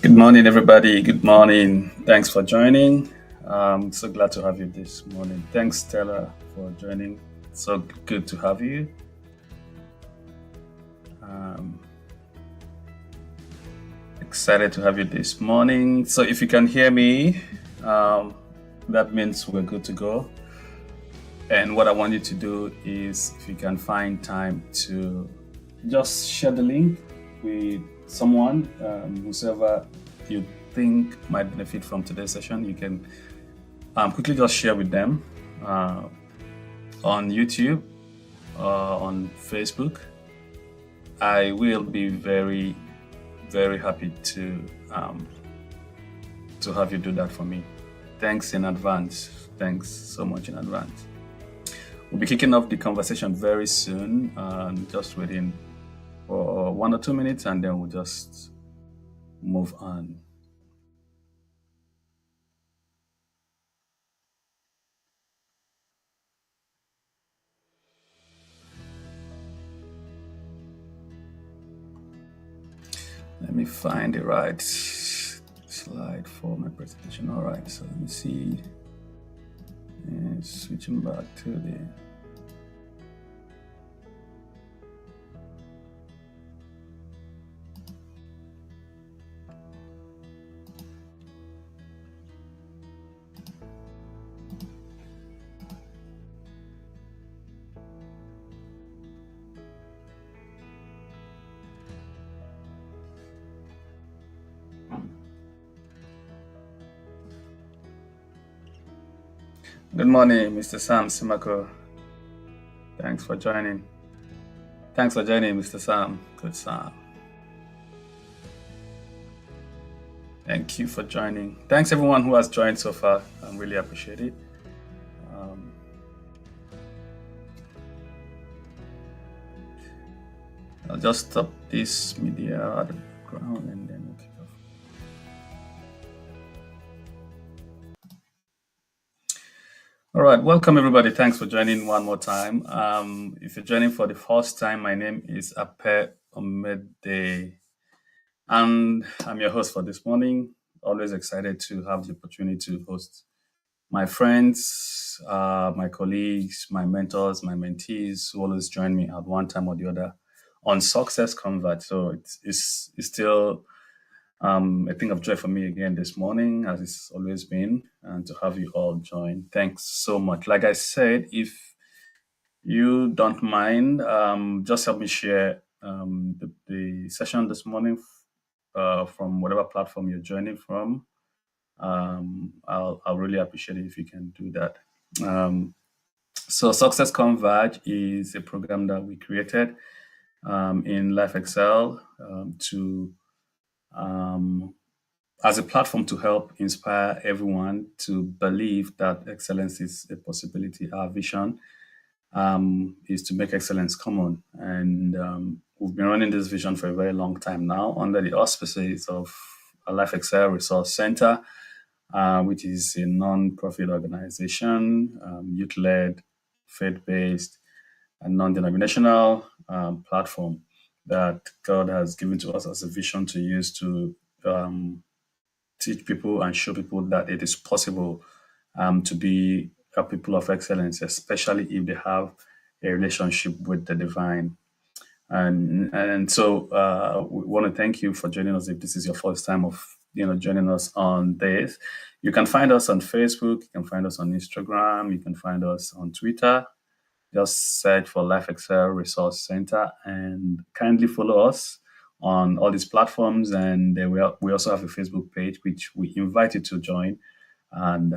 Good morning, everybody. Good morning. Thanks for joining. I'm so glad to have you this morning. Thanks, Stella, for joining. So good to have you. Excited to have you this morning. So if you can hear me, that means we're good to go. And what I want you to do is, if you can find time to just share the link with someone, whoever you think might benefit from today's session, you can quickly just share with them on YouTube or on Facebook. I will be very, very happy to have you do that for me. Thanks in advance. Thanks so much in advance. We'll be kicking off the conversation very soon, just within for 1 or 2 minutes, and then we'll just move on. Let me find the right slide for my presentation. All right, so let me see. And switching back to the Good morning, Mr. Sam Simako. Thanks for joining. Thanks for joining, Mr. Sam. Good Sam. Thank you for joining. Thanks everyone who has joined so far. I really appreciate it. I'll just stop this media at the background and then we'll kick off. All right, welcome everybody. Thanks for joining one more time. If you're joining for the first time, my name is Ape Omede, and I'm your host for this morning. Always excited to have the opportunity to host my friends, my colleagues, my mentors, my mentees who always join me at one time or the other on SuccessConverge. So it's still a thing of joy for me again this morning, as it's always been, and to have you all join. Thanks so much. Like I said, if you don't mind, just help me share the session this morning from whatever platform you're joining from. I'll really appreciate it if you can do that. So SuccessConverge is a program that we created in Life Excel as a platform to help inspire everyone to believe that excellence is a possibility. Our vision is to make excellence common. And we've been running this vision for a very long time now under the auspices of a Life Excel Resource Center, which is a non-profit organization, youth-led, faith-based, and non-denominational platform that God has given to us as a vision to use to teach people and show people that it is possible to be a people of excellence, especially if they have a relationship with the divine. And so we want to thank you for joining us. If this is your first time of joining us on this, you can find us on Facebook, you can find us on Instagram, you can find us on Twitter. Just search for Life Excel Resource Center and kindly follow us on all these platforms. And we also have a Facebook page, which we invite you to join and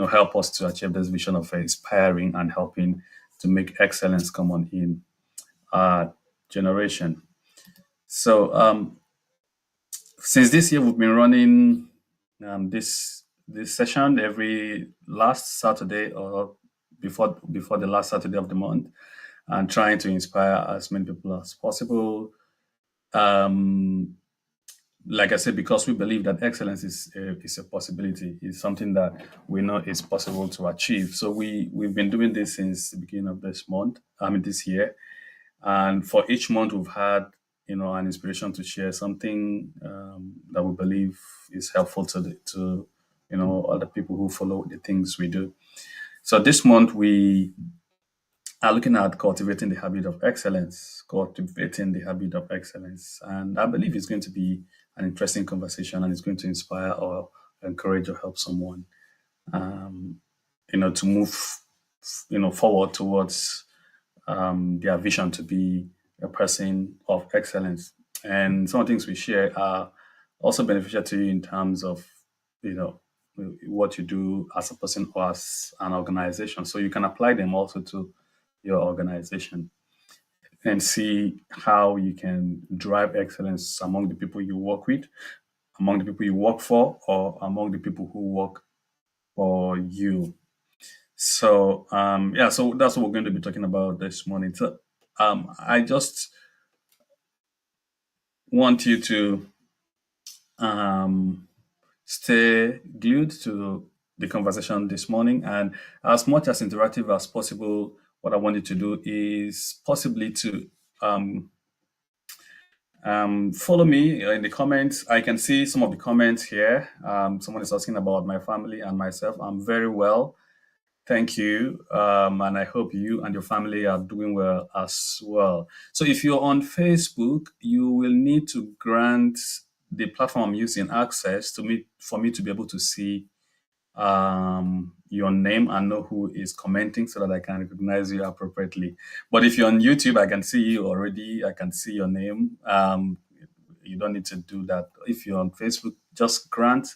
help us to achieve this vision of inspiring and helping to make excellence common in our generation. So since this year, we've been running this session every last Saturday or before the last Saturday of the month, and trying to inspire as many people as possible. Like I said, because we believe that excellence is a possibility, is something that we know is possible to achieve. So we've been doing this since the beginning of this year. And for each month, we've had an inspiration to share something that we believe is helpful to other people who follow the things we do. So this month we are looking at cultivating the habit of excellence, cultivating the habit of excellence, and I believe it's going to be an interesting conversation, and it's going to inspire or encourage or help someone, um, to move, forward towards their vision to be a person of excellence. And some of the things we share are also beneficial to you in terms of, you know, what you do as a person or as an organization. So you can apply them also to your organization and see how you can drive excellence among the people you work with, among the people you work for, or among the people who work for you. So yeah, so that's what we're going to be talking about this morning. So I just want you to um, stay glued to the conversation this morning, and as much as interactive as possible, what I want you to do is possibly to um, follow me in the comments. I can see some of the comments here. Someone is asking about my family and myself. I'm very well. Thank you. And I hope you and your family are doing well as well. So if you're on Facebook, you will need to grant the platform I'm using access to me for me to be able to see your name and know who is commenting so that I can recognize you appropriately. But if you're on YouTube, I can see you already. I can see your name. You don't need to do that. If you're on Facebook, just grant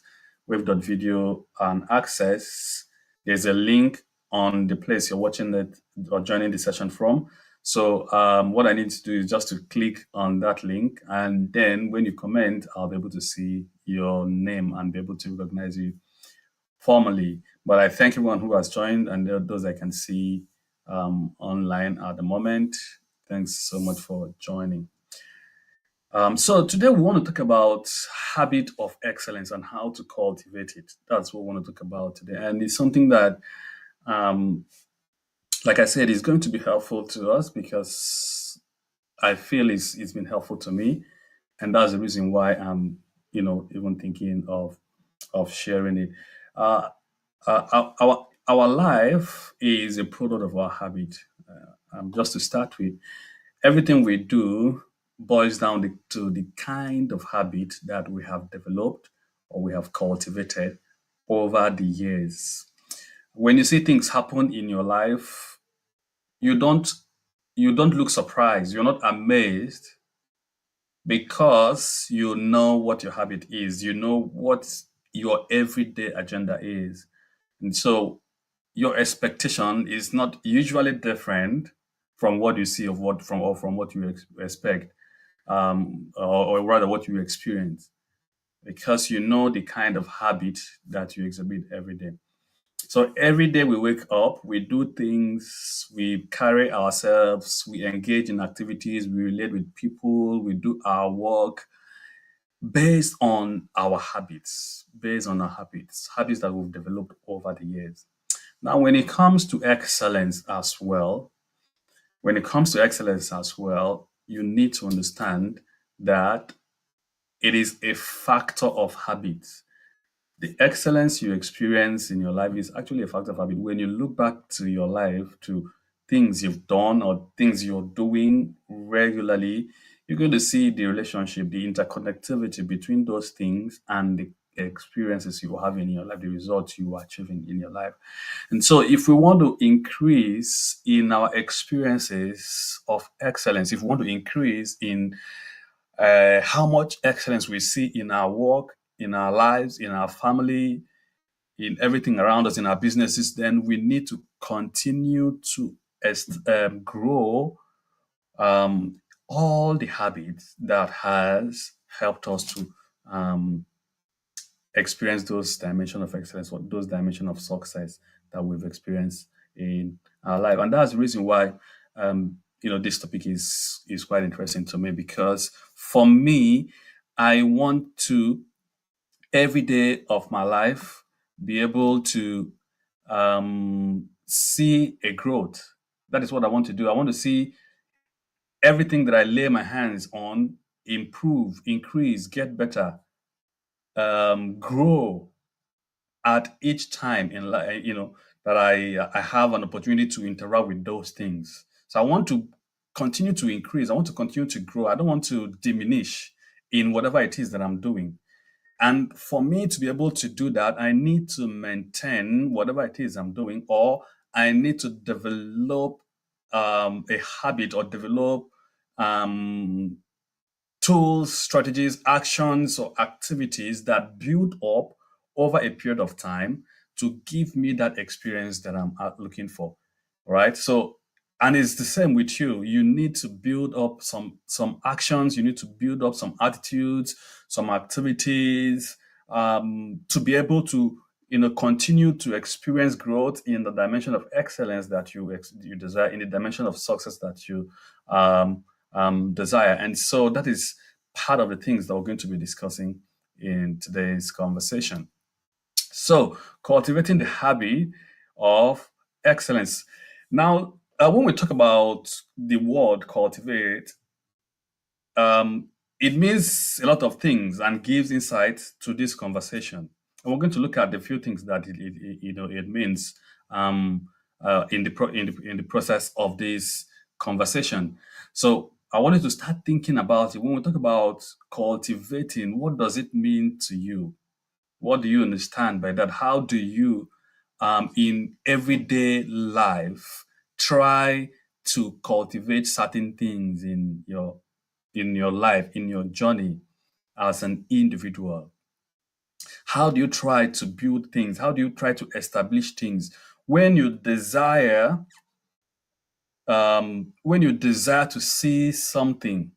wave.video an access. There's a link on the place you're watching it or joining the session from. So what I need to do is just to click on that link, and then when you comment, I'll be able to see your name and be able to recognize you formally. But I thank everyone who has joined and those I can see online at the moment. Thanks so much for joining. So today we want to talk about habit of excellence and how to cultivate it. That's what we want to talk about today, and it's something that, um, like I said, is going to be helpful to us because I feel it's been helpful to me, and that's the reason why I'm even thinking of sharing it. Uh, our life is a product of our habit. Just to start with, everything we do boils down to the kind of habit that we have developed or we have cultivated over the years. When you see things happen in your life, you don't you don't look surprised. You're not amazed because you know what your habit is. You know what your everyday agenda is. And so your expectation is not usually different from what you see of what from what you expect, or rather what you experience, because you know the kind of habit that you exhibit every day. So every day we wake up, we do things, we carry ourselves, we engage in activities, we relate with people, we do our work based on our habits that we've developed over the years. Now, when it comes to excellence as well, you need to understand that it is a factor of habit. The excellence you experience in your life is actually a factor of habit. When you look back to your life, to things you've done or things you're doing regularly, you're going to see the relationship, the interconnectivity between those things and the experiences you have in your life, the results you are achieving in your life. And so, if we want to increase in our experiences of excellence, if we want to increase in how much excellence we see in our work, in our lives, in our family, in everything around us, in our businesses, then we need to continue to grow um, all the habits that has helped us to um, experience those dimensions of excellence or those dimensions of success that we've experienced in our life. And that's the reason why this topic is quite interesting to me, because for me, I want to every day of my life be able to see a growth. That is what I want to do. I want to see everything that I lay my hands on improve, increase, get better, grow at each time in life, that I have an opportunity to interact with those things. So I want to continue to increase. I want to continue to grow. I don't want to diminish in whatever it is that I'm doing. And for me to be able to do that, I need to maintain whatever it is I'm doing, or I need to develop a habit or develop um, tools, strategies, actions, or activities that build up over a period of time to give me that experience that I'm looking for. Right. So, and it's the same with you. You need to build up some actions. You need to build up some attitudes, some activities, to be able to continue to experience growth in the dimension of excellence that you desire, in the dimension of success that you desire. And so that is part of the things that we're going to be discussing in today's conversation. So, cultivating the habit of excellence. Now, when we talk about the word cultivate, um, it means a lot of things and gives insight to this conversation. And we're going to look at the few things that it means in the process of this conversation. So I wanted to start thinking about it. When we talk about cultivating, what does it mean to you? What do you understand by that? How do you, in everyday life, try to cultivate certain things in your life, in your journey as an individual? How do you try to build things? How do you try to establish things when you desire to see something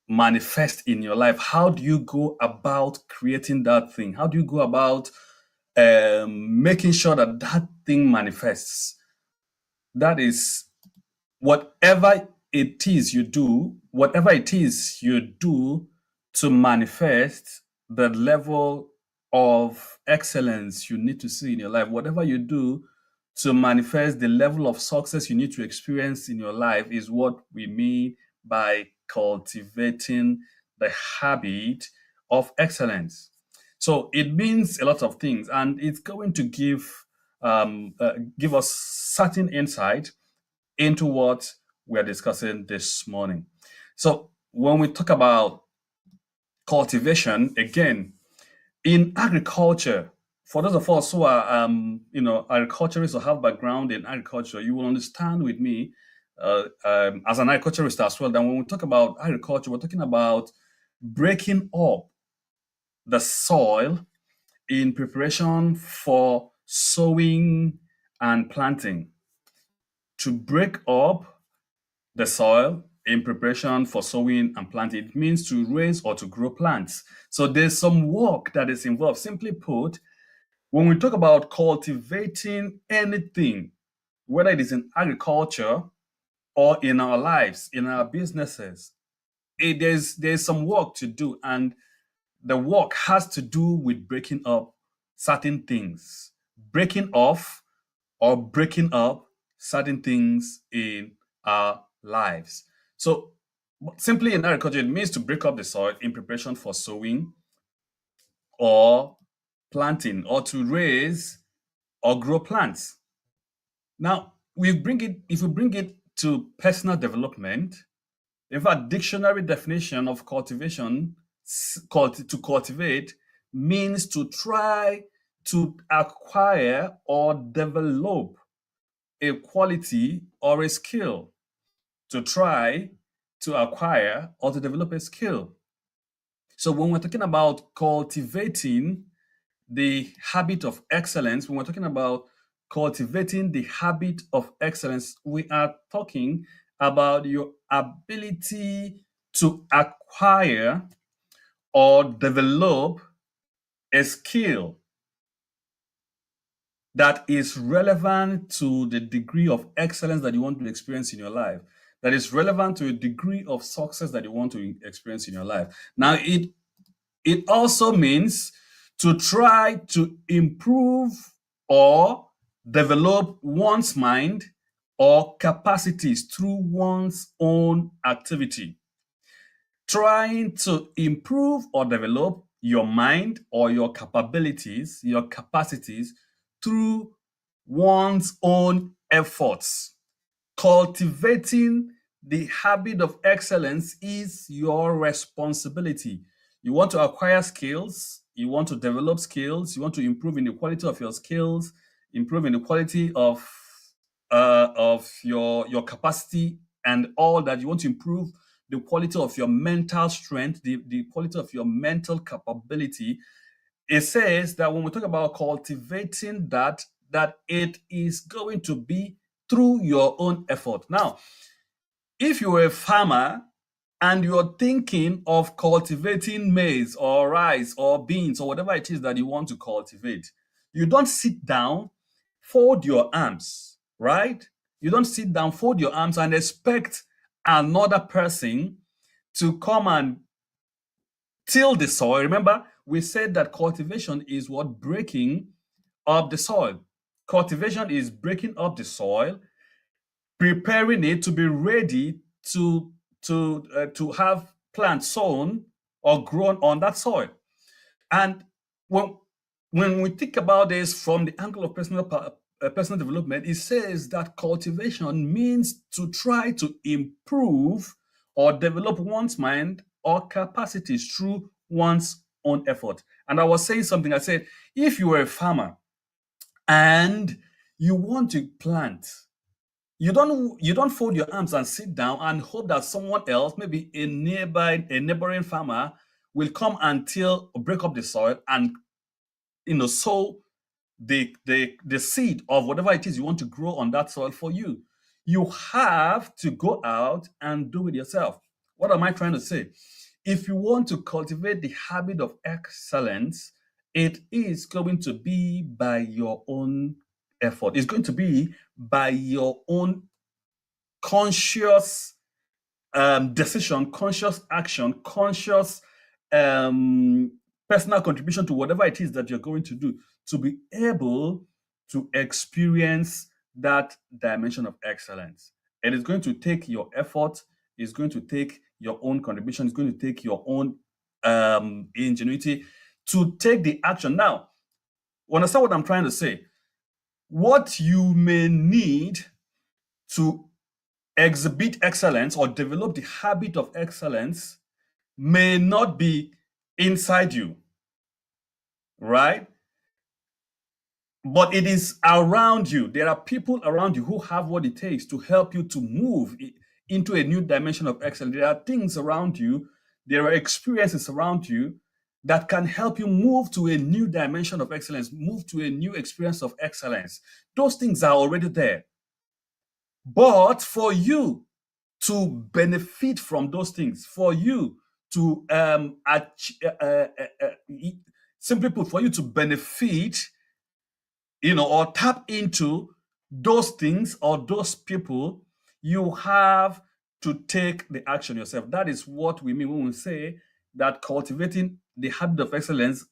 manifest in your life? How do you go about creating that thing? How do you go about making sure that that thing manifests? That is whatever it is you do to manifest the level of excellence you need to see in your life, whatever you do to manifest the level of success you need to experience in your life, is what we mean by cultivating the habit of excellence. So it means a lot of things, and it's going to give us certain insight into what we're discussing this morning. So when we talk about cultivation, again, in agriculture, for those of us who are, agriculturists or have background in agriculture, you will understand with me, as an agriculturist as well, that when we talk about agriculture, we're talking about breaking up the soil in preparation for sowing and planting. To break up the soil in preparation for sowing and planting, it means to raise or to grow plants. So there's some work that is involved. Simply put, when we talk about cultivating anything, whether it is in agriculture or in our lives, in our businesses, there's some work to do, and the work has to do with breaking up certain things, breaking off or breaking up certain things in our lives. So, simply in agriculture, it means to break up the soil in preparation for sowing or planting, or to raise or grow plants. Now, if we bring it to personal development, in fact, dictionary definition of cultivation, to cultivate, means to try to acquire or develop a quality or a skill. To try to acquire or to develop a skill. So when we're talking about cultivating the habit of excellence, when we're talking about cultivating the habit of excellence, we are talking about your ability to acquire or develop a skill that is relevant to the degree of excellence that you want to experience in your life, that is relevant to a degree of success that you want to experience in your life. Now, it also means to try to improve or develop one's mind or capacities through one's own activity. Trying to improve or develop your mind or your capabilities, your capacities through one's own efforts. Cultivating the habit of excellence is your responsibility. You want to acquire skills, you want to develop skills, you want to improve in the quality of your skills, improve in the quality of your capacity and all that. You want to improve the quality of your mental strength, the quality of your mental capability. It says that when we talk about cultivating that it is going to be through your own effort. Now, if you're a farmer and you're thinking of cultivating maize or rice or beans or whatever it is that you want to cultivate, you don't sit down, fold your arms, right? You don't sit down, fold your arms and expect another person to come and till the soil. Remember, we said that cultivation is what breaking up the soil. Cultivation is breaking up the soil, preparing it to be ready to have plants sown or grown on that soil. And when when we think about this from the angle of personal development, it says that cultivation means to try to improve or develop one's mind or capacities through one's own effort. And I was saying something, I said, if you were a farmer and you want to plant, you don't fold your arms and sit down and hope that someone else, maybe a neighboring farmer, will come and till break up the soil and sow the seed of whatever it is you want to grow on that soil for you. You have to go out and do it yourself. What am I trying to say? If you want to cultivate the habit of excellence, it is going to be by your own effort. It's going to be by your own conscious decision, conscious action, conscious um, personal contribution to whatever it is that you're going to do to be able to experience that dimension of excellence. It is going to take your effort, it's going to take your own contribution, it's going to take your own ingenuity to take the action. Now, understand what I'm trying to say. What you may need to exhibit excellence or develop the habit of excellence may not be inside you, right? But it is around you. There are people around you who have what it takes to help you to move into a new dimension of excellence. There are things around you, there are experiences around you that can help you move to a new dimension of excellence, move to a new experience of excellence. Those things are already there. But for you to benefit from those things, for you to simply put, for you to benefit, or tap into those things or those people, you have to take the action yourself. That is what we mean when we say that cultivating the habit of excellence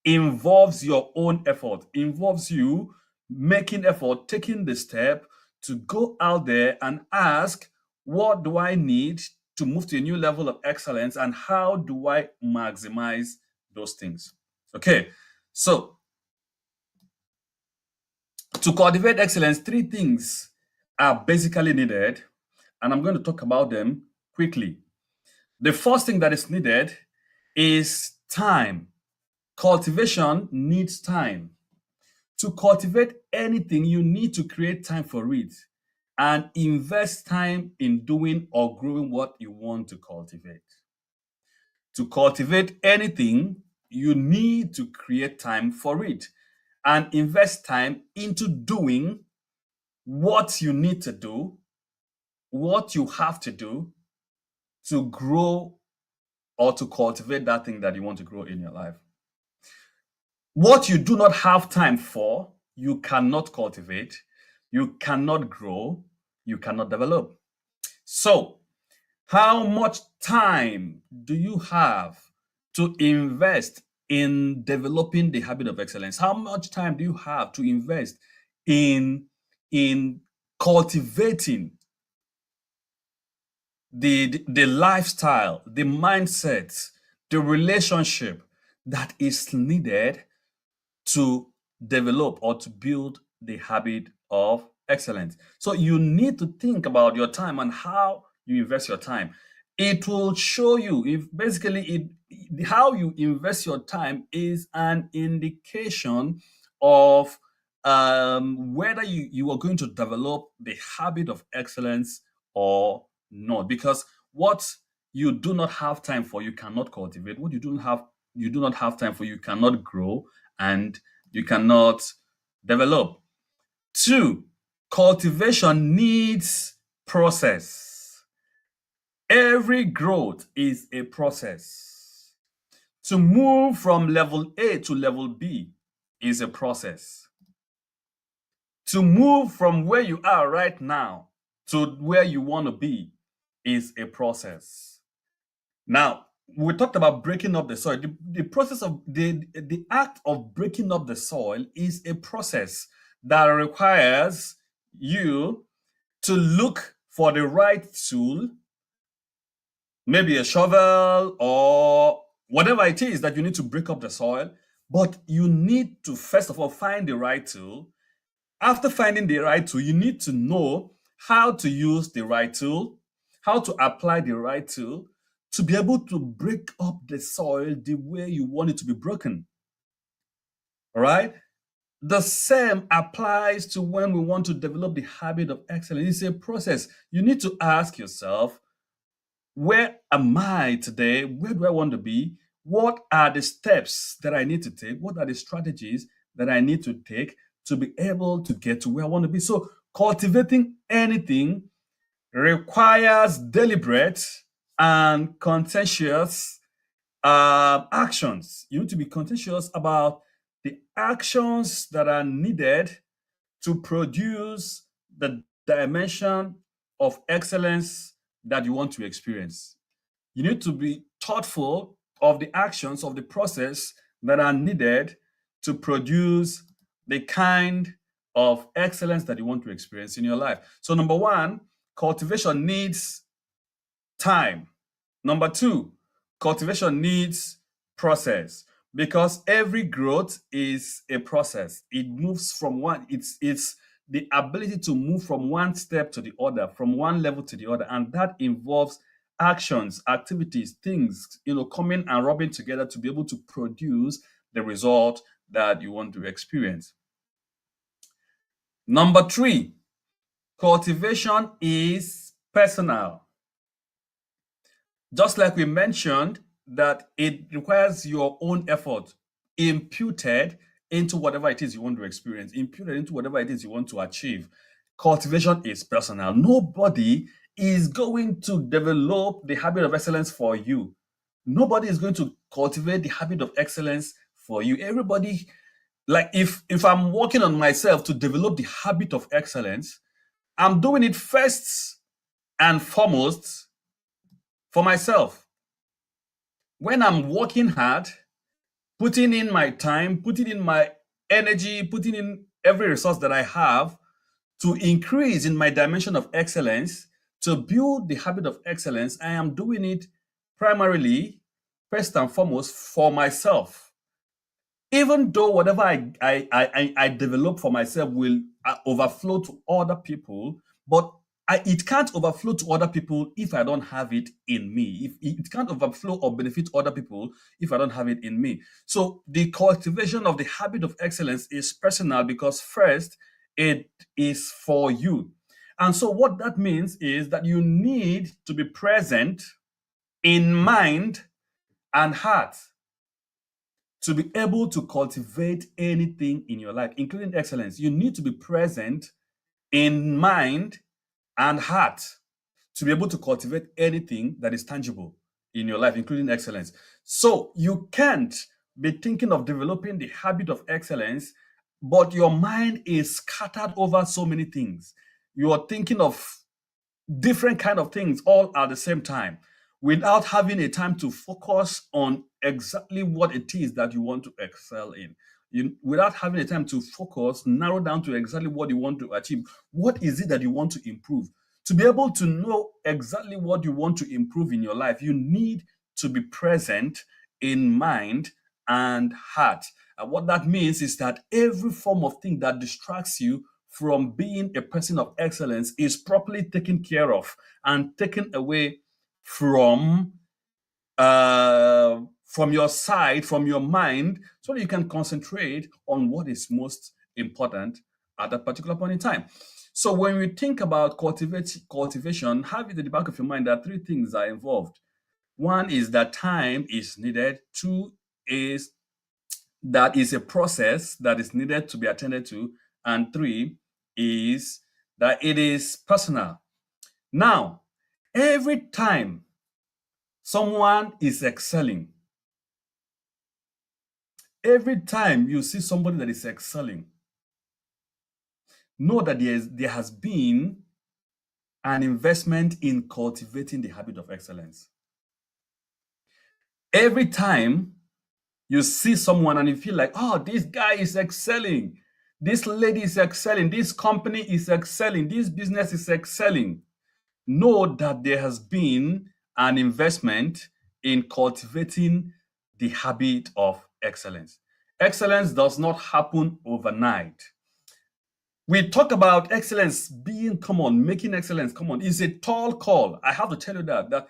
involves your own effort, involves you making effort, taking the step to go out there and ask, what do I need to move to a new level of excellence and how do I maximize those things? Okay, so to cultivate excellence, three things are basically needed, and I'm going to talk about them quickly. The first thing that is needed is time. Cultivation needs time. To cultivate anything, you need to create time for it and invest time in doing or growing what you want to cultivate. To cultivate anything, you need to create time for it and invest time into doing what you need to do, what you have to do to grow or to cultivate that thing that you want to grow in your life. What you do not have time for, you cannot cultivate, you cannot grow, you cannot develop. So, how much time do you have to invest in developing the habit of excellence? How much time do you have to invest in in cultivating the lifestyle, the mindset, the relationship that is needed to develop or to build the habit of excellence. So you need to think about your time and how you invest your time. It will show you if basically how you invest your time is an indication of whether you are going to develop the habit of excellence or not. Because what you do not have time for, you cannot cultivate. What you do not have time for, you cannot grow and you cannot develop. Two, cultivation needs process. Every growth is a process. To move from level A to level B is a process. To move from where you are right now to where you want to be is a process. Now, we talked about breaking up the soil. The process of the act of breaking up the soil is a process that requires you to look for the right tool, maybe a shovel or whatever it is that you need to break up the soil. But you need to first of all find the right tool. After finding the right tool, you need to know how to use the right tool, how to apply the right tool to be able to break up the soil the way you want it to be broken. All right? The same applies to when we want to develop the habit of excellence. It's a process. You need to ask yourself, where am I today? Where do I want to be? What are the steps that I need to take? What are the strategies that I need to take to be able to get to where I want to be? So, cultivating anything requires deliberate and conscientious actions. You need to be conscientious about the actions that are needed to produce the dimension of excellence that you want to experience. You need to be thoughtful of the actions of the process that are needed to produce the kind of excellence that you want to experience in your life. So, number one, cultivation needs time. Number two, cultivation needs process because every growth is a process. It moves from one, it's the ability to move from one step to the other, from one level to the other, and that involves actions, activities, things, coming and rubbing together to be able to produce the result that you want to experience. Number three, cultivation is personal. Just like we mentioned, that it requires your own effort imputed into whatever it is you want to experience, imputed into whatever it is you want to achieve. Cultivation is personal. Nobody is going to develop the habit of excellence for you. Nobody is going to cultivate the habit of excellence for you. Everybody, like if I'm working on myself to develop the habit of excellence, I'm doing it first and foremost for myself. When I'm working hard, putting in my time, putting in my energy, putting in every resource that I have to increase in my dimension of excellence, to build the habit of excellence, I am doing it primarily, first and foremost, for myself. Even though whatever I develop for myself will overflow to other people, but it can't overflow to other people if I don't have it in me. If it can't overflow or benefit other people if I don't have it in me. So the cultivation of the habit of excellence is personal because first, it is for you. And so what that means is that you need to be present in mind and heart to be able to cultivate anything in your life, including excellence. You need to be present in mind and heart to be able to cultivate anything that is tangible in your life, including excellence. So you can't be thinking of developing the habit of excellence, but your mind is scattered over so many things. You are thinking of different kind of things all at the same time without having a time to focus on exactly what it is that you want to excel in. without having the time to focus, narrow down to exactly what you want to achieve. What is it that you want to improve? To be able to know exactly what you want to improve in your life, you need to be present in mind and heart. And what that means is that every form of thing that distracts you from being a person of excellence is properly taken care of and taken away from from your side, from your mind, so that you can concentrate on what is most important at that particular point in time. So when we think about cultivation, have it in the back of your mind that three things are involved. One is that time is needed. Two is that is a process that is needed to be attended to. And three is that it is personal. Now, every time someone is excelling, every time you see somebody that is excelling, know that there has been an investment in cultivating the habit of excellence. Every time you see someone and you feel like, oh, this guy is excelling, this lady is excelling, this company is excelling, this business is excelling, know that there has been an investment in cultivating the habit of excellence. Excellence does not happen overnight. We talk about excellence being common, making excellence common. It's a tall call. I have to tell you that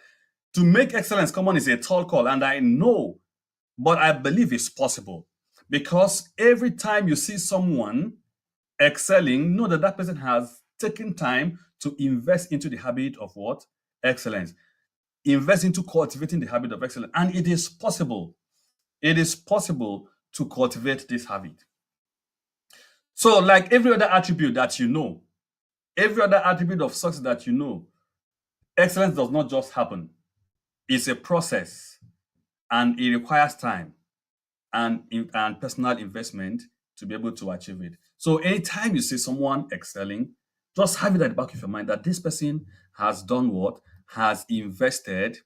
to make excellence common is a tall call, and I know, but I believe it's possible because every time you see someone excelling, know that that person has taken time to invest into the habit of what? Excellence. Invest into cultivating the habit of excellence. And it is possible. It is possible to cultivate this habit. So, like every other attribute that you know, every other attribute of success that you know, excellence does not just happen. It's a process and it requires time and personal investment to be able to achieve it. So anytime you see someone excelling, just have it at the back of your mind that this person has done what? Has invested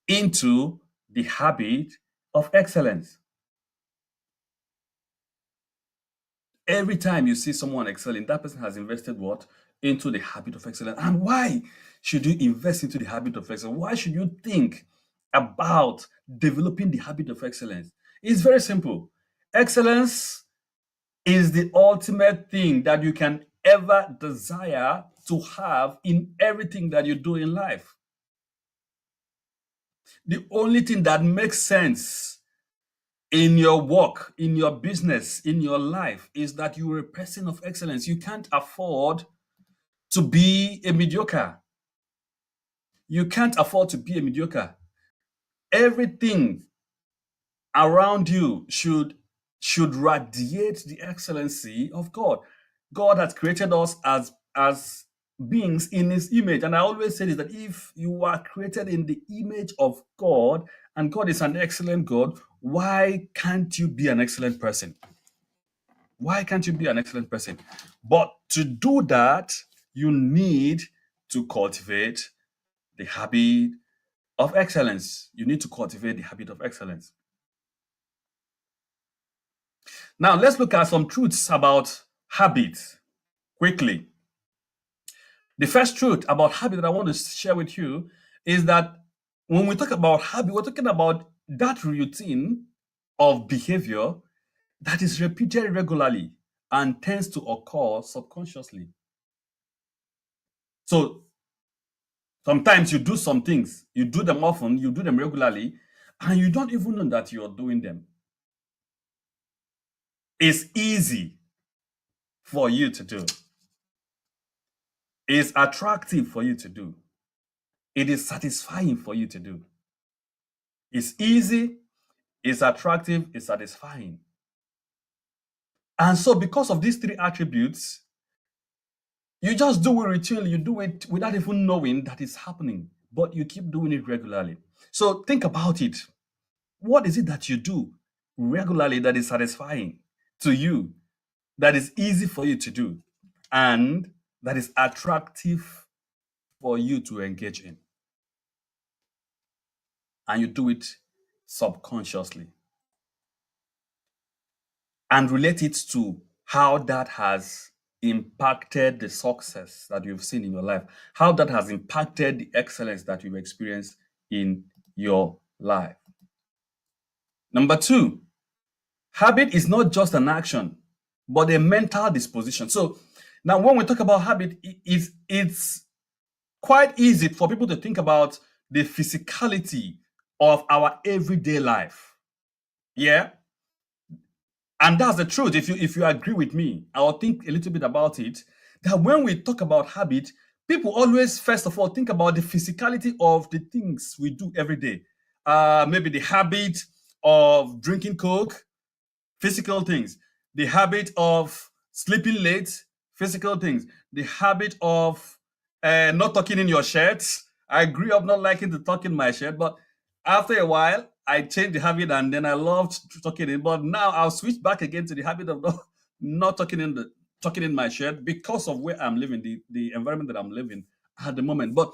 into the habit of excellence. Every time you see someone excelling, that person has invested what? Into the habit of excellence. And why should you invest into the habit of excellence? Why should you think about developing the habit of excellence? It's very simple. Excellence is the ultimate thing that you can ever desire to have in everything that you do in life. The only thing that makes sense in your work, in your business, in your life is that you're a person of excellence. You can't afford to be a mediocre. You can't afford to be a mediocre. Everything around you should radiate the excellency of God. God has created us as beings in his image. And I always say this that if you are created in the image of God and God is an excellent God, why can't you be an excellent person? Why can't you be an excellent person? But to do that, you need to cultivate the habit of excellence. You need to cultivate the habit of excellence. Now, let's look at some truths about habits quickly. The first truth about habit that I want to share with you is that when we talk about habit, we're talking about that routine of behavior that is repeated regularly and tends to occur subconsciously. So sometimes you do some things, you do them often, you do them regularly, and you don't even know that you're doing them. It's easy for you to do. It's attractive for you to do. It is satisfying for you to do. It's easy, it's attractive, it's satisfying. And so, because of these three attributes, you just do it routinely, you do it without even knowing that it's happening, but you keep doing it regularly. So, think about it. What is it that you do regularly that is satisfying to you, that is easy for you to do, and that is attractive for you to engage in? And you do it subconsciously. and relate it to how that has impacted the success that you've seen in your life, how that has impacted the excellence that you've experienced in your life. Number two, habit is not just an action, but a mental disposition. So now when we talk about habit, it's quite easy for people to think about the physicality of our everyday life. Yeah. And that's the truth. If you agree with me, I'll think a little bit about it. That when we talk about habit, people always first of all think about the physicality of the things we do every day. Maybe the habit of drinking Coke, physical things. The habit of sleeping late, physical things. The habit of not tucking in your shirts. I grew up not liking to tuck in my shirt, but after a while, I changed the habit and then I loved tucking in. But now I'll switch back again to the habit of not tucking in my shirt because of where I'm living, the environment that I'm living at the moment. But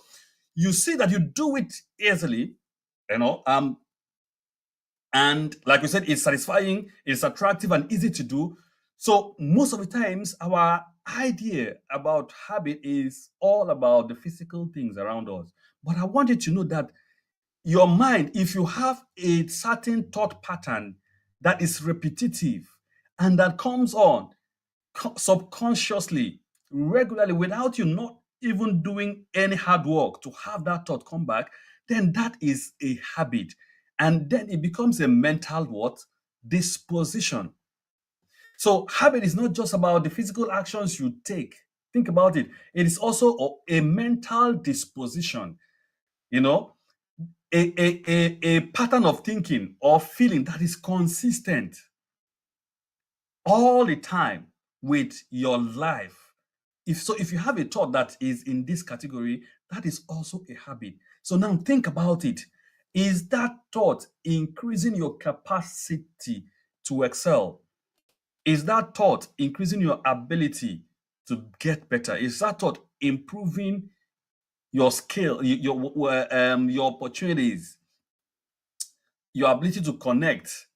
you see that you do it easily, you know. And like we said, it's satisfying, it's attractive, and easy to do. So most of the times, our idea about habit is all about the physical things around us. But I want you to know that your mind, if you have a certain thought pattern that is repetitive and that comes on subconsciously, regularly, without you not even doing any hard work to have that thought come back, then that is a habit. And then it becomes a mental what? Disposition. So habit is not just about the physical actions you take. Think about it. It is also a mental disposition, you know, a pattern of thinking or feeling that is consistent all the time with your life. If you have a thought that is in this category, that is also a habit. So now think about it. Is that thought increasing your capacity to excel? Is that thought increasing your ability to get better? Is that thought improving your skill, your opportunities, your ability to connect,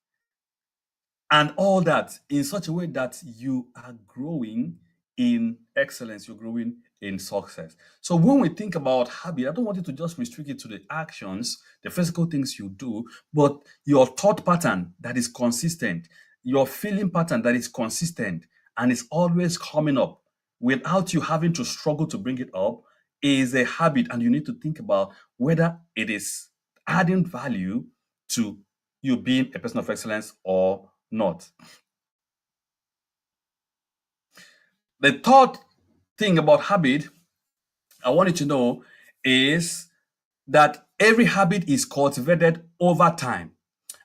and all that in such a way that you are growing in excellence, you're growing in success. So when we think about habit, I don't want you to just restrict it to the actions, the physical things you do, but your thought pattern that is consistent, your feeling pattern that is consistent and is always coming up without you having to struggle to bring it up is a habit. And you need to think about whether it is adding value to you being a person of excellence or not. The third thing about habit I want you to know is that every habit is cultivated over time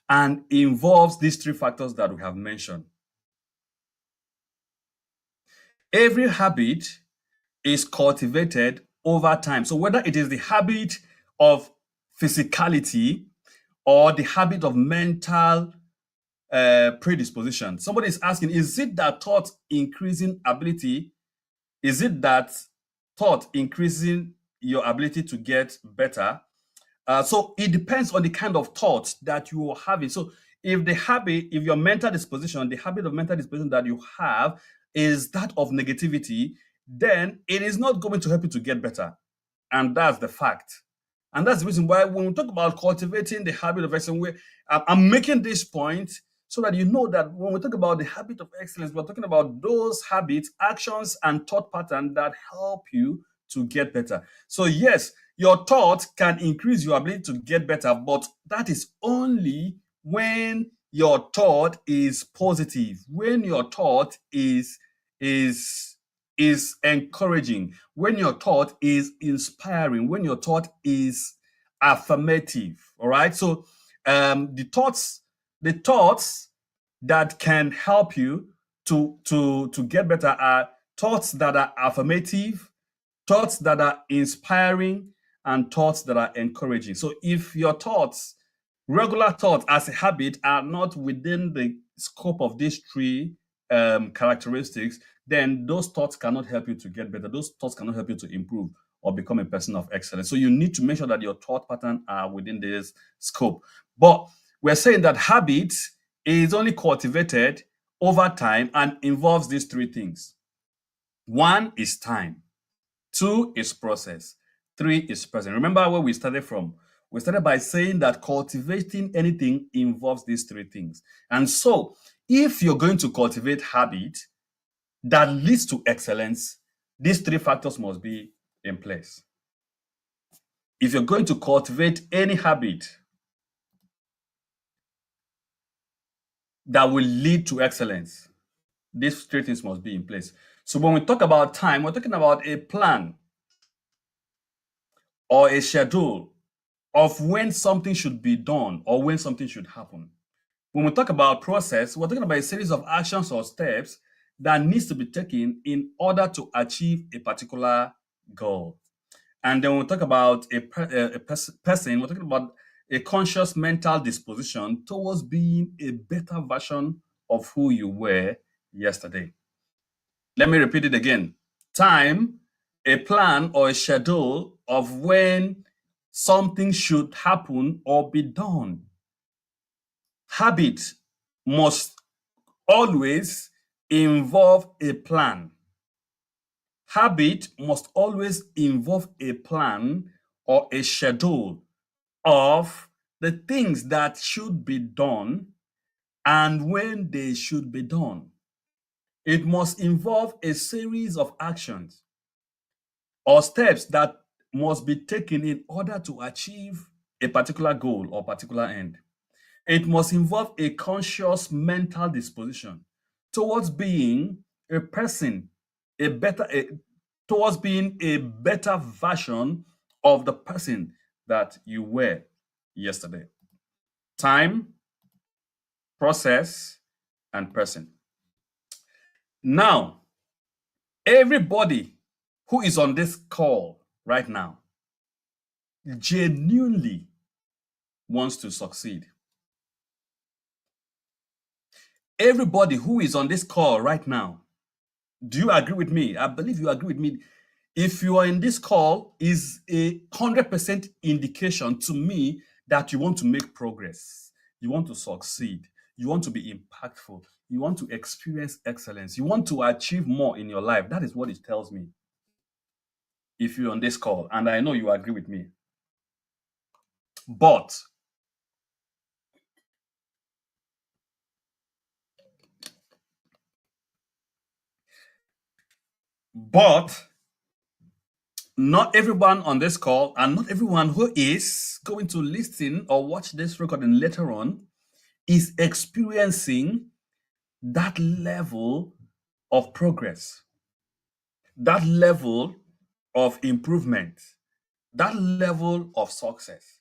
and involves these three factors that we have mentioned. Every habit is cultivated over time. So whether it is the habit of physicality or the habit of mental predisposition. Somebody is asking, is it that thought increasing ability? Is it that thought increasing your ability to get better? So it depends on the kind of thoughts that you are having. So if your mental disposition, the habit of mental disposition that you have is that of negativity, then it is not going to help you to get better. And that's the fact. And that's the reason why when we talk about cultivating the habit of excellence, I'm making this point so that you know that when we talk about the habit of excellence, we're talking about those habits, actions, and thought patterns that help you to get better. So, yes, your thought can increase your ability to get better, but that is only when your thought is positive, when your thought is is encouraging, when your thought is inspiring, when your thought is affirmative. All right. So the thoughts that can help you to get better are thoughts that are affirmative, thoughts that are inspiring, and thoughts that are encouraging. So if your thoughts, regular thoughts as a habit, are not within the scope of these three characteristics, then those thoughts cannot help you to get better. Those thoughts cannot help you to improve or become a person of excellence. So you need to make sure that your thought pattern are within this scope. But we're saying that habit is only cultivated over time and involves these three things. One is time, two is process, three is present. Remember where we started from? We started by saying that cultivating anything involves these three things. And so, if you're going to cultivate habit that leads to excellence, these three factors must be in place. If you're going to cultivate any habit that will lead to excellence, these three things must be in place. So when we talk about time, we're talking about a plan or a schedule of when something should be done or when something should happen. When we talk about process, we're talking about a series of actions or steps that needs to be taken in order to achieve a particular goal. And then when we talk about person, we're talking about a conscious mental disposition towards being a better version of who you were yesterday. Let me repeat it again. Time, a plan or a schedule of when something should happen or be done. Habit must always involve a plan. Habit must always involve a plan or a schedule of the things that should be done and when they should be done. It must involve a series of actions or steps that must be taken in order to achieve a particular goal or particular end. It must involve a conscious mental disposition towards being a person, a better, a, towards being a better version of the person that you were yesterday. Time, process, and person. Now, everybody who is on this call right now genuinely wants to succeed. Everybody who is on this call right now, do you agree with me? I believe you agree with me. If you are in this call, is a 100% indication to me that you want to make progress, you want to succeed, you want to be impactful, you want to experience excellence, you want to achieve more in your life. That is what it tells me. If you're on this call, and I know you agree with me. But But not everyone on this call and not everyone who is going to listen or watch this recording later on is experiencing that level of progress, that level of improvement, that level of success.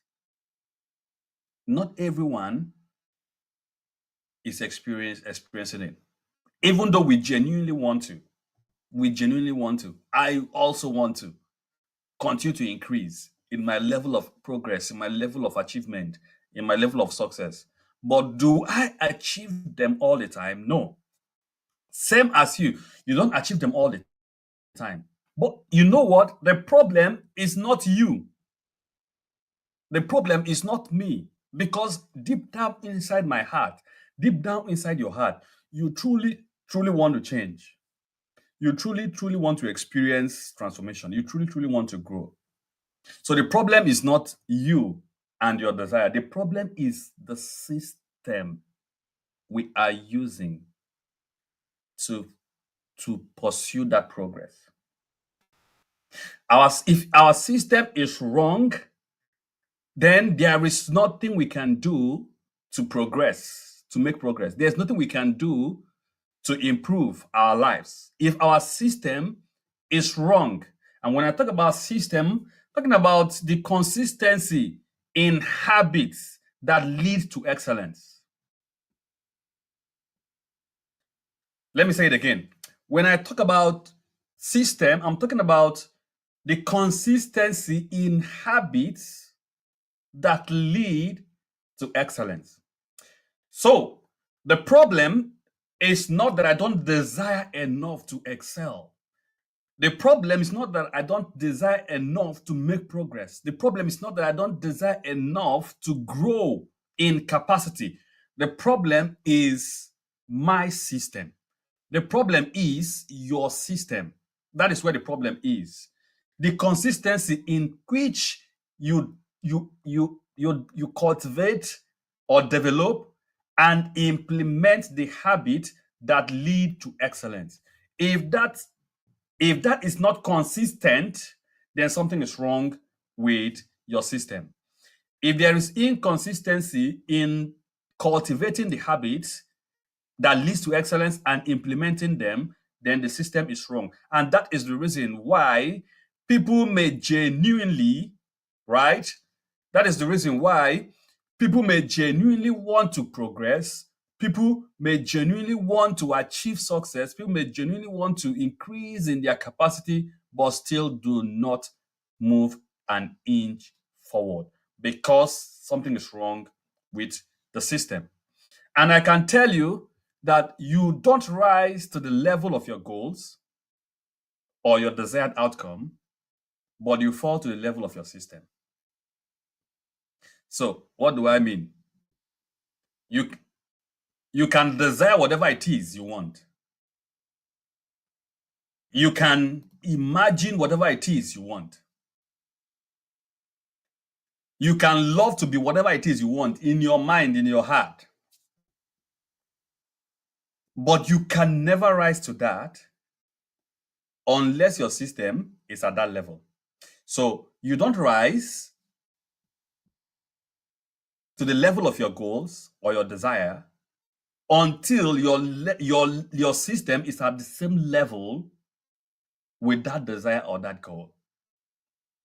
Not everyone is experiencing it. Even though we genuinely want to, I also want to continue to increase in my level of progress, in my level of achievement, in my level of success. But do I achieve them all the time? No. Same as you don't achieve them all the time. But you know what? The problem is not you. The problem is not me. Because deep down inside my heart, deep down inside your heart, you truly, truly want to change. You truly, truly want to experience transformation. You truly, truly want to grow. So the problem is not you and your desire. The problem is the system we are using to pursue that progress. If our system is wrong, then there is nothing we can do to progress, to make progress. There's nothing we can do to improve our lives. If our system is wrong, and when I talk about system, I'm talking about the consistency in habits that lead to excellence. Let me say it again. When I talk about system, I'm talking about the consistency in habits that lead to excellence. So the problem is not that I don't desire enough to excel. The problem is not that I don't desire enough to make progress. The problem is not that I don't desire enough to grow in capacity. The problem is my system. The problem is your system. That is where the problem is. The consistency in which you cultivate or develop and implement the habit that lead to excellence. If that if that is not consistent, then something is wrong with your system. If there is inconsistency in cultivating the habits that leads to excellence and implementing them, then the system is wrong. And that is the reason why people may genuinely, right? That is the reason why people may genuinely want to progress. People may genuinely want to achieve success. People may genuinely want to increase in their capacity, but still do not move an inch forward because something is wrong with the system. And I can tell you that you don't rise to the level of your goals or your desired outcome, but you fall to the level of your system. So, what do I mean? You you can desire whatever it is you want. You can imagine whatever it is you want. You can love to be whatever it is you want in your mind, in your heart. But you can never rise to that unless your system is at that level. So, you don't rise to the level of your goals or your desire until your system is at the same level with that desire or that goal.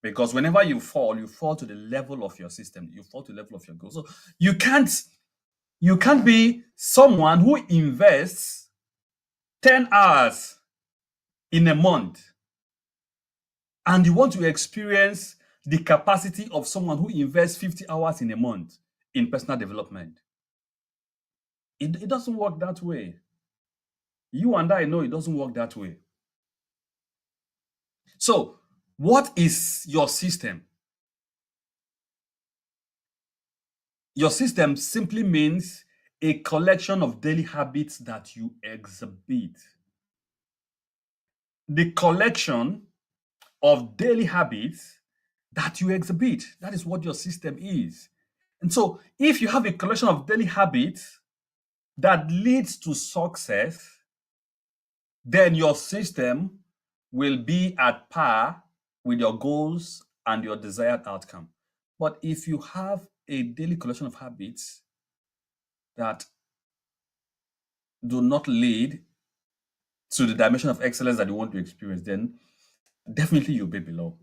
Because whenever you fall to the level of your system, you fall to the level of your goal. So you can't be someone who invests 10 hours in a month and you want to experience the capacity of someone who invests 50 hours in a month in personal development. It doesn't work that way. You and I know it doesn't work that way. So, what is your system? Your system simply means a collection of daily habits that you exhibit. The collection of daily habits that you exhibit. That is what your system is. And so, if you have a collection of daily habits that leads to success, then your system will be at par with your goals and your desired outcome. But if you have a daily collection of habits that do not lead to the dimension of excellence that you want to experience, then definitely you'll be below.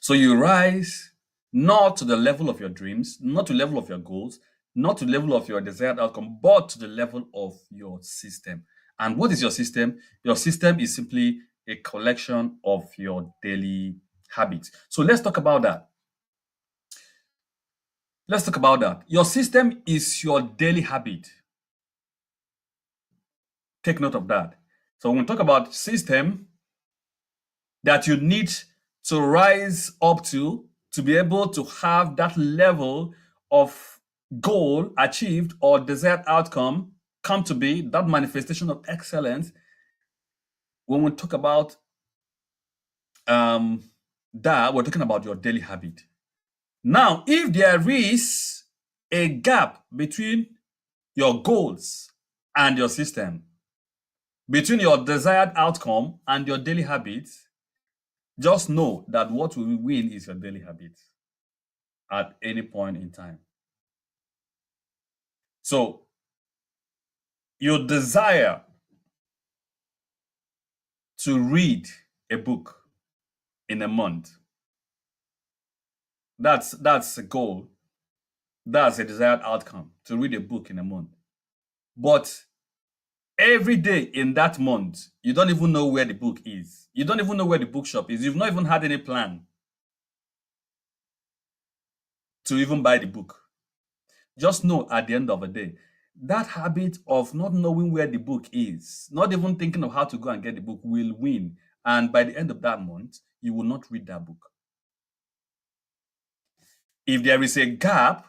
So you rise not to the level of your dreams, not to the level of your goals, not to the level of your desired outcome, but to the level of your system. And what is your system? Your system is simply a collection of your daily habits. So let's talk about that. Let's talk about that. Your system is your daily habit. Take note of that. So when we talk about system that you need to rise up to be able to have that level of goal achieved or desired outcome come to be, that manifestation of excellence, when we talk about that, we're talking about your daily habit. Now, if there is a gap between your goals and your system, between your desired outcome and your daily habits, just know that what will win is your daily habits at any point in time. So, your desire to read a book in a month, that's a goal. That's a desired outcome, to read a book in a month. But every day in that month, you don't even know where the book is. You don't even know where the bookshop is. You've not even had any plan to even buy the book. Just know at the end of the day, that habit of not knowing where the book is, not even thinking of how to go and get the book, will win. And by the end of that month, you will not read that book. If there is a gap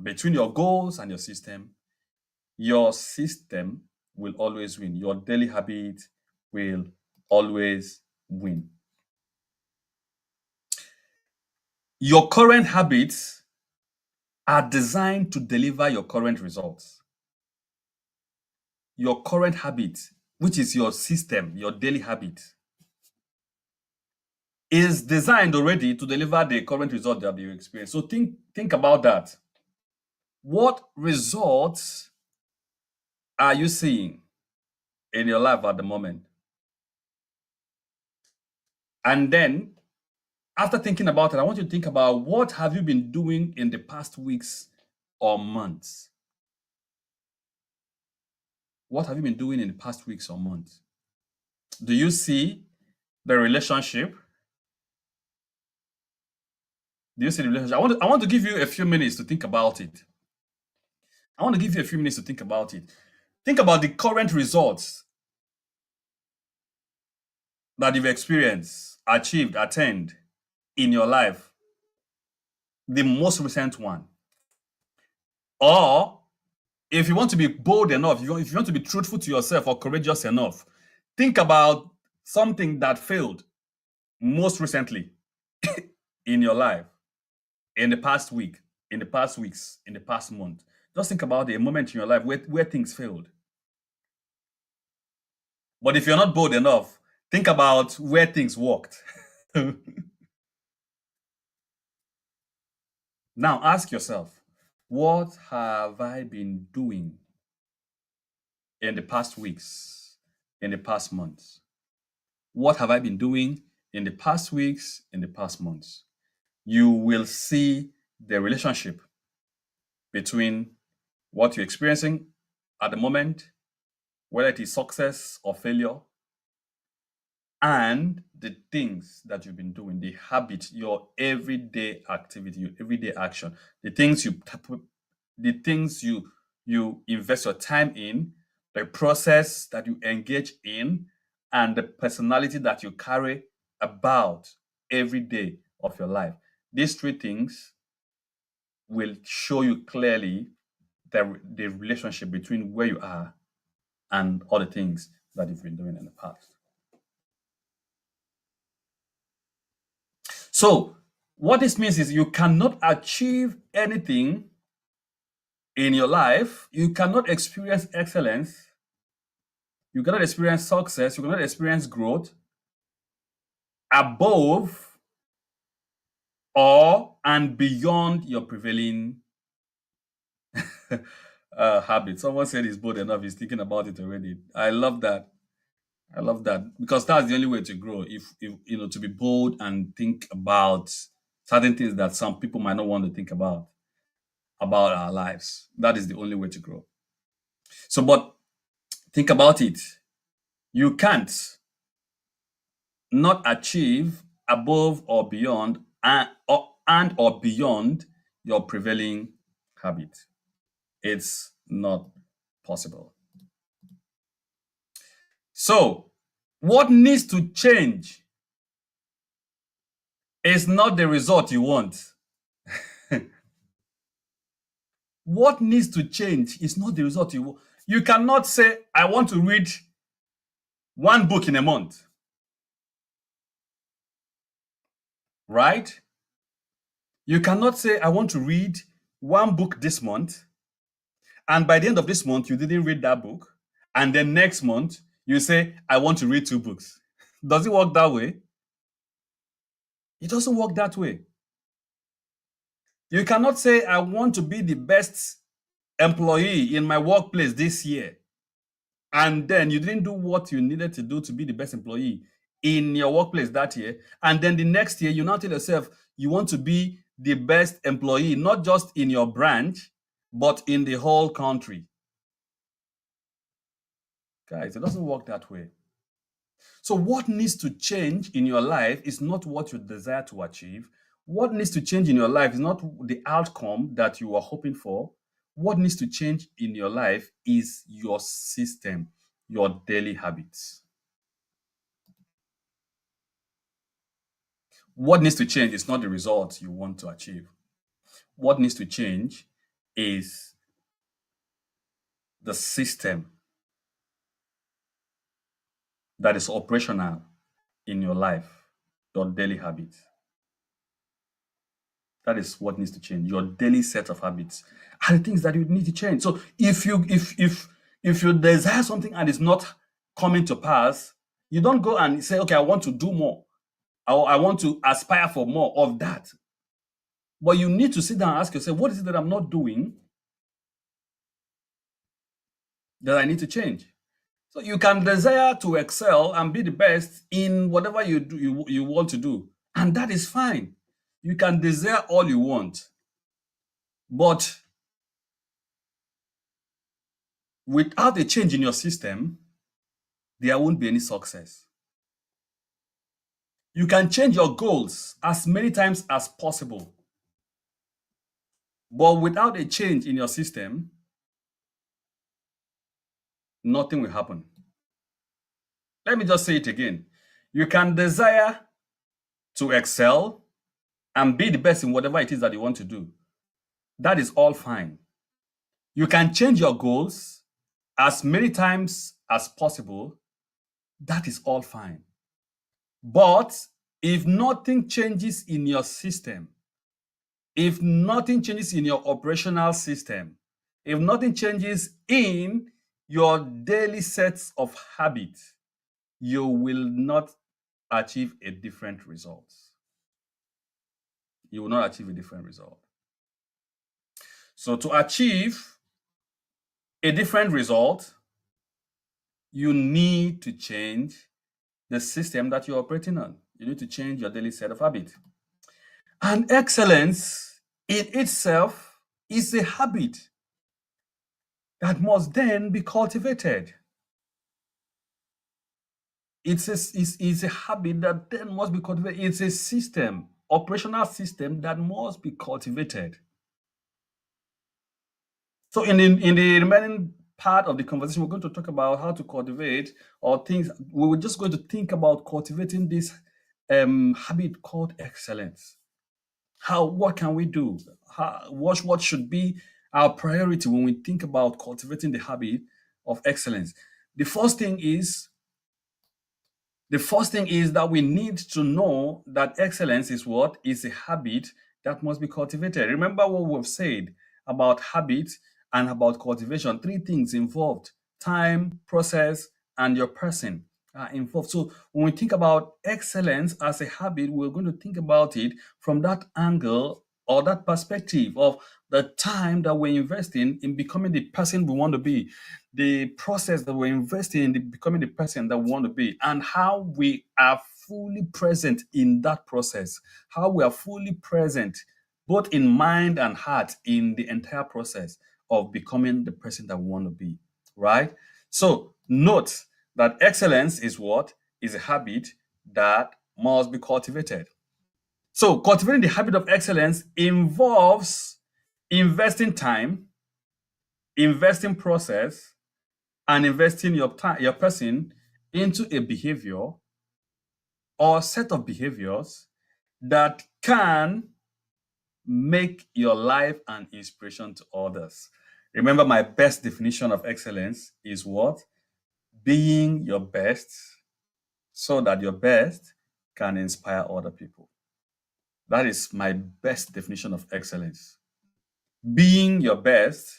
between your goals and your system, your system will always win. Your daily habit will always win. Your current habits are designed to deliver your current results. Your current habit, which is your system, your daily habit, is designed already to deliver the current result that you experience. So think about that. What results are you seeing in your life at the moment? And then after thinking about it, I want you to think about what have you been doing in the past weeks or months? What have you been doing in the past weeks or months? Do you see the relationship? Do you see the relationship? I want to give you a few minutes to think about it. I want to give you a few minutes to think about it. Think about the current results that you've experienced, achieved, attained in your life, the most recent one. Or if you want to be bold enough, if you want to be truthful to yourself or courageous enough, think about something that failed most recently in your life, in the past week, in the past weeks, in the past month. Just think about a moment in your life where things failed. But if you're not bold enough, think about where things worked. Now ask yourself, what have I been doing in the past weeks, in the past months? What have I been doing in the past weeks, in the past months? You will see the relationship between what you're experiencing at the moment, whether it is success or failure, and the things that you've been doing, the habit, your everyday activity, your everyday action, the things you invest your time in, the process that you engage in, and the personality that you carry about every day of your life. These three things will show you clearly the relationship between where you are and all the things that you've been doing in the past. So, what this means is you cannot achieve anything in your life, you cannot experience excellence, you cannot experience success, you cannot experience growth above or and beyond your prevailing habit. Someone said he's bold enough, he's thinking about it already. I love that. I love that because that's the only way to grow. If you know, to be bold and think about certain things that some people might not want to think about our lives. That is the only way to grow. So, but think about it. You can't not achieve above or beyond and or beyond your prevailing habit. It's not possible. So, what needs to change is not the result you want. What needs to change is not the result you want. You cannot say, I want to read one book in a month, right? You cannot say, I want to read one book this month, and by the end of this month, you didn't read that book. And then next month, you say, I want to read two books. Does it work that way? It doesn't work that way. You cannot say, I want to be the best employee in my workplace this year. And then you didn't do what you needed to do to be the best employee in your workplace that year. And then the next year, you now tell yourself you want to be the best employee, not just in your branch, but in the whole country. Guys, it doesn't work that way. So, what needs to change in your life is not what you desire to achieve. What needs to change in your life is not the outcome that you are hoping for. What needs to change in your life is your system, your daily habits. What needs to change is not the result you want to achieve. What needs to change is the system that is operational in your life, your daily habits. That is what needs to change. Your daily set of habits are the things that you need to change. So if you desire something and it's not coming to pass, you don't go and say, okay, I want to do more. I want to aspire for more of that. But you need to sit down and ask yourself, what is it that I'm not doing that I need to change? So you can desire to excel and be the best in whatever you do, you want to do. And that is fine. You can desire all you want. But without a change in your system, there won't be any success. You can change your goals as many times as possible. But without a change in your system, nothing will happen. Let me just say it again. You can desire to excel and be the best in whatever it is that you want to do. That is all fine. You can change your goals as many times as possible. That is all fine. But if nothing changes in your system, if nothing changes in your operational system, if nothing changes in your daily sets of habits, you will not achieve a different result. You will not achieve a different result. So to achieve a different result, you need to change the system that you're operating on. You need to change your daily set of habits. And excellence in itself is a habit that must then be cultivated. It's a habit that then must be cultivated. It's a system, operational system that must be cultivated. So in the remaining part of the conversation, we're going to talk about how to cultivate or things. We were just going to think about cultivating this habit called excellence. What can we do? What should be our priority when we think about cultivating the habit of excellence? The first thing is that we need to know that excellence is what? Is a habit that must be cultivated. Remember what we've said about habit and about cultivation. Three things involved: time, process, and your person are involved. So when we think about excellence as a habit, we're going to think about it from that angle or that perspective of the time that we're investing in becoming the person we want to be, the process that we're investing in becoming the person that we want to be, and how we are fully present in that process, how we are fully present both in mind and heart in the entire process of becoming the person that we want to be, right? So note that excellence is what? Is a habit that must be cultivated. So cultivating the habit of excellence involves investing time, investing process, and investing your time, your person into a behavior or set of behaviors that can make your life an inspiration to others. Remember, my best definition of excellence is what? Being your best so that your best can inspire other people. That is my best definition of excellence. Being your best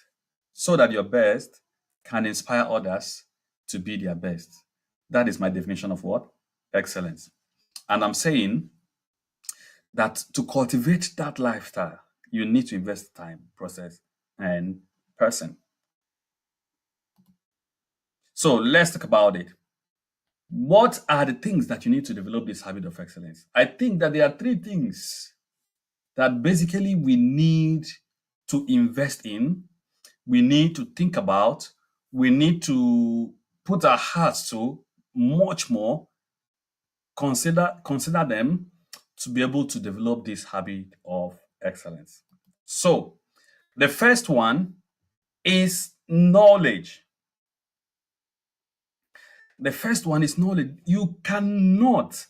so that your best can inspire others to be their best. That is my definition of what? Excellence. And I'm saying that to cultivate that lifestyle, you need to invest time, process, and person. So let's talk about it. What are the things that you need to develop this habit of excellence? I think that there are three things that basically we need to invest in, we need to think about, we need to put our hearts to much more, consider them to be able to develop this habit of excellence. So, the first one is knowledge. The first one is knowledge. You cannot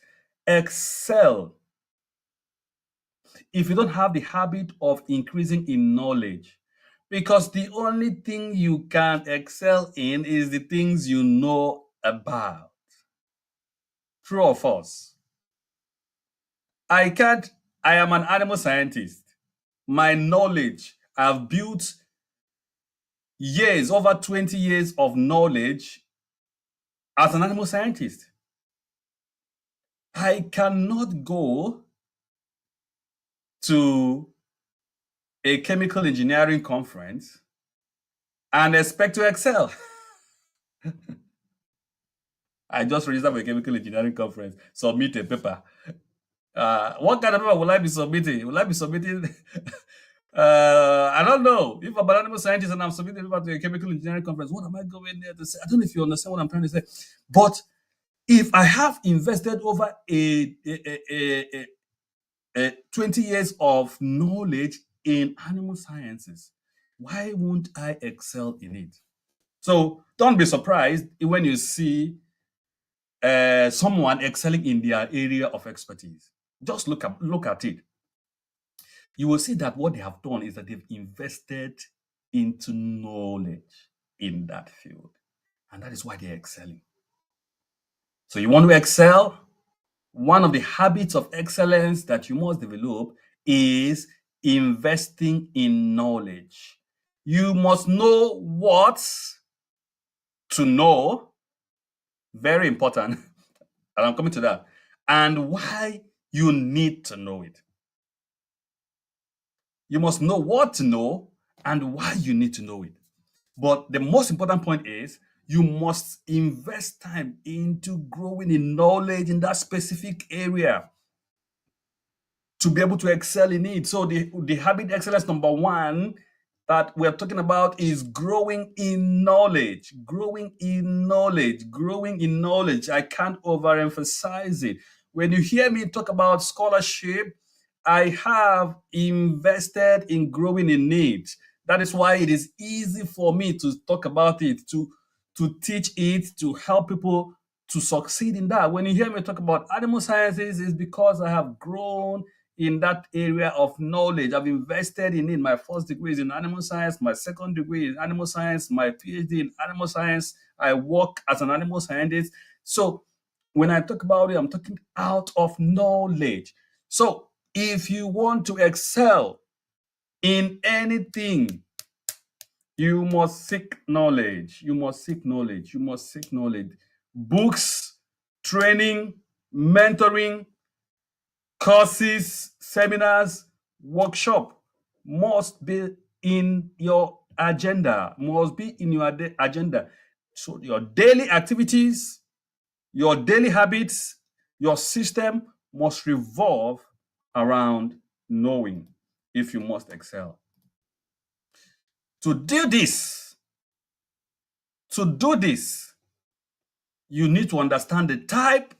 excel if you don't have the habit of increasing in knowledge. Because the only thing you can excel in is the things you know about. True or false? I can't, I am an animal scientist. My knowledge, I've built years, over 20 years of knowledge as an animal scientist. I cannot go to a chemical engineering conference and expect to excel. I just registered for a chemical engineering conference, submit a paper. What kind of paper will I be submitting? Will I be submitting? I don't know. If I'm an animal scientist and I'm submitting a paper to a chemical engineering conference, what am I going there to say? I don't know if you understand what I'm trying to say. But if I have invested over a 20 years of knowledge in animal sciences, why won't I excel in it? So don't be surprised when you see someone excelling in their area of expertise. Just look at it. You will see that what they have done is that they've invested into knowledge in that field, and that is why they're excelling. So you want to excel? One of the habits of excellence that you must develop is investing in knowledge. You must know what to know, very important, and I'm coming to that, and why you need to know it. You must know what to know and why you need to know it. But the most important point is you must invest time into growing in knowledge in that specific area to be able to excel in it. So the habit excellence number one that we're talking about is growing in knowledge, growing in knowledge, growing in knowledge. I can't overemphasize it. When you hear me talk about scholarship, I have invested in growing in it. That is why it is easy for me to talk about it, to teach it, to help people to succeed in that. When you hear me talk about animal sciences, it's because I have grown in that area of knowledge. I've invested in it. My first degree is in animal science, my second degree in animal science, my PhD in animal science. I work as an animal scientist. So when I talk about it, I'm talking out of knowledge. So if you want to excel in anything, you must seek knowledge. You must seek knowledge. You must seek knowledge. Books, training, mentoring, courses, seminars, workshop must be in your agenda, must be in your agenda. So your daily activities, your daily habits, your system must revolve around knowing if you must excel. To do this, to do this, you need to understand the type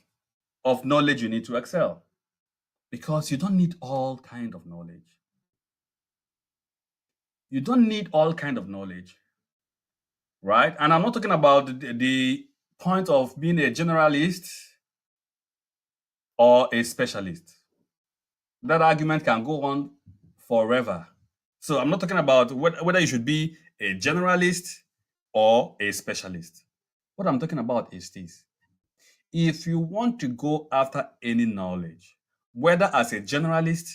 of knowledge you need to excel because you don't need all kind of knowledge. You don't need all kind of knowledge, right? And I'm not talking about the point of being a generalist or a specialist. That argument can go on forever. So I'm not talking about whether you should be a generalist or a specialist. What I'm talking about is this. If you want to go after any knowledge, whether as a generalist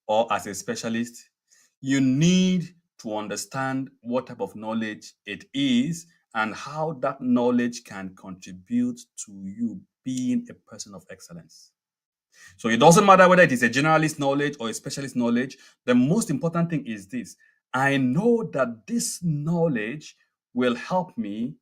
or as a specialist, you need to understand what type of knowledge it is and how that knowledge can contribute to you being a person of excellence. So it doesn't matter whether it is a generalist knowledge or a specialist knowledge. The most important thing is this. I know that this knowledge will help me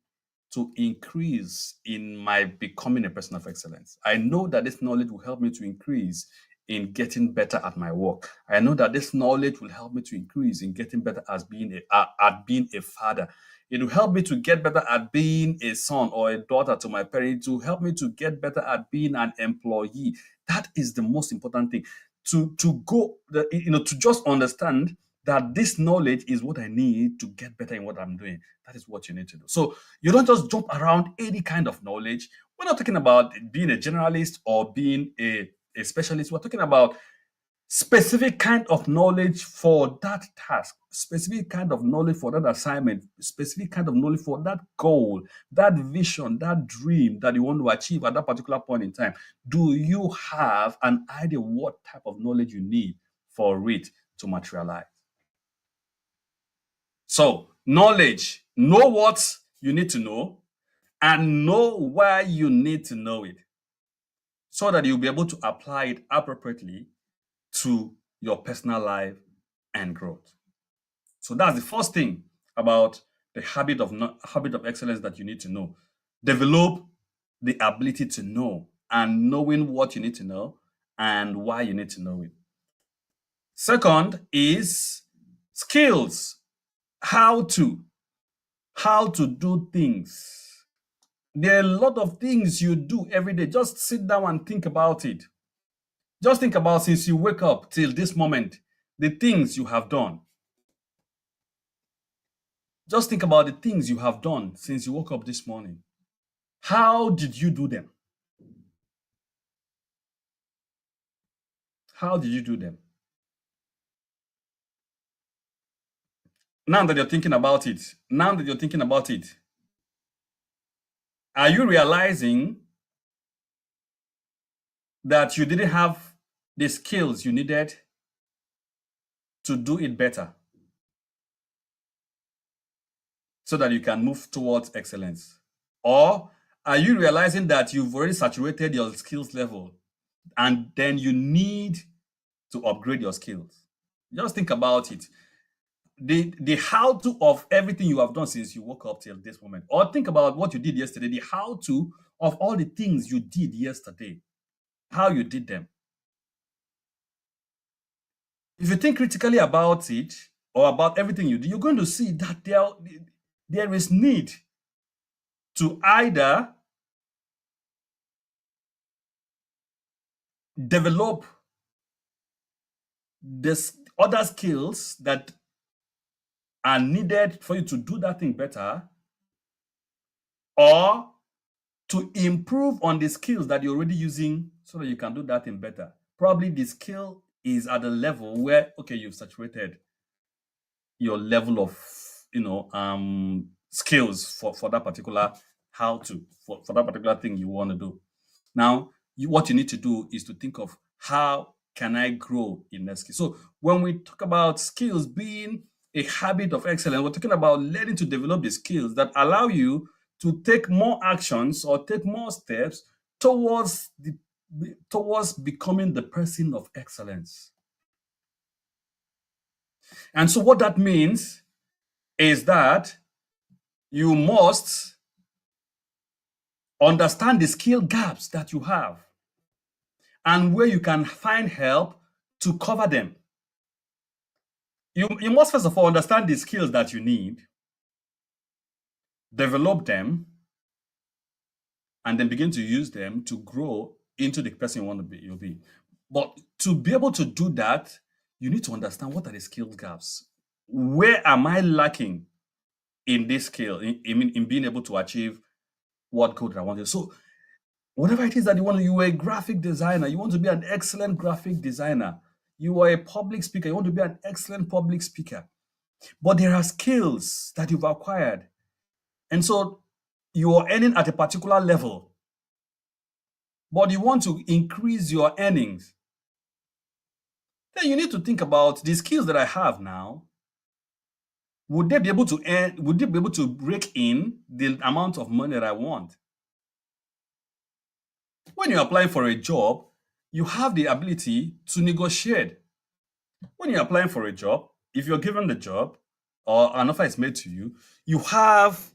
to increase in my becoming a person of excellence. I know that this knowledge will help me to increase in getting better at my work. I know that this knowledge will help me to increase in getting better as being at being a father. It will help me to get better at being a son or a daughter to my parents. It will help me to get better at being an employee. That is the most important thing. To just understand that this knowledge is what I need to get better in what I'm doing. That is what you need to do. So you don't just jump around any kind of knowledge. We're not talking about being a generalist or being a specialist. We're talking about specific kind of knowledge for that task, specific kind of knowledge for that assignment, specific kind of knowledge for that goal, that vision, that dream that you want to achieve at that particular point in time. Do you have an idea what type of knowledge you need for it to materialize? So, knowledge, know what you need to know and know why you need to know it so that you'll be able to apply it appropriately to your personal life and growth. So that's the first thing about the habit of excellence that you need to know. Develop the ability to know and knowing what you need to know and why you need to know it. Second is skills. How to do things. There are a lot of things you do every day. Just sit down and think about it. Just think about since you wake up till this moment, the things you have done. Just think about the things you have done since you woke up this morning. How did you do them? How did you do them? Now that you're thinking about it, are you realizing that you didn't have the skills you needed to do it better so that you can move towards excellence? Or are you realizing that you've already saturated your skills level and then you need to upgrade your skills? Just think about it. The how to of everything you have done since you woke up till this moment, or think about what you did yesterday, the how to of all the things you did yesterday, how you did them. If you think critically about it or about everything you do, you're going to see that there is need to either develop this other skills that are needed for you to do that thing better, or to improve on the skills that you're already using so that you can do that thing better. Probably the skill is at a level where, okay, you've saturated your level of, skills for that particular for that particular thing you want to do. Now, what you need to do is to think of how can I grow in that skill. So when we talk about skills being a habit of excellence, we're talking about learning to develop the skills that allow you to take more actions or take more steps towards becoming the person of excellence. And so what that means is that you must understand the skill gaps that you have and where you can find help to cover them. You must first of all understand the skills that you need, develop them, and then begin to use them to grow into the person you want to be. You'll be. But to be able to do that, you need to understand what are the skill gaps. Where am I lacking in this skill, in being able to achieve what goal that I wanted? So whatever it is that you want, you are a graphic designer, you want to be an excellent graphic designer. You are a public speaker, you want to be an excellent public speaker. But there are skills that you've acquired. And so you are earning at a particular level, but you want to increase your earnings. Then you need to think about the skills that I have now. Would they be able to break in the amount of money that I want? When you're applying for a job, you have the ability to negotiate. When you're applying for a job, if you're given the job or an offer is made to you, you have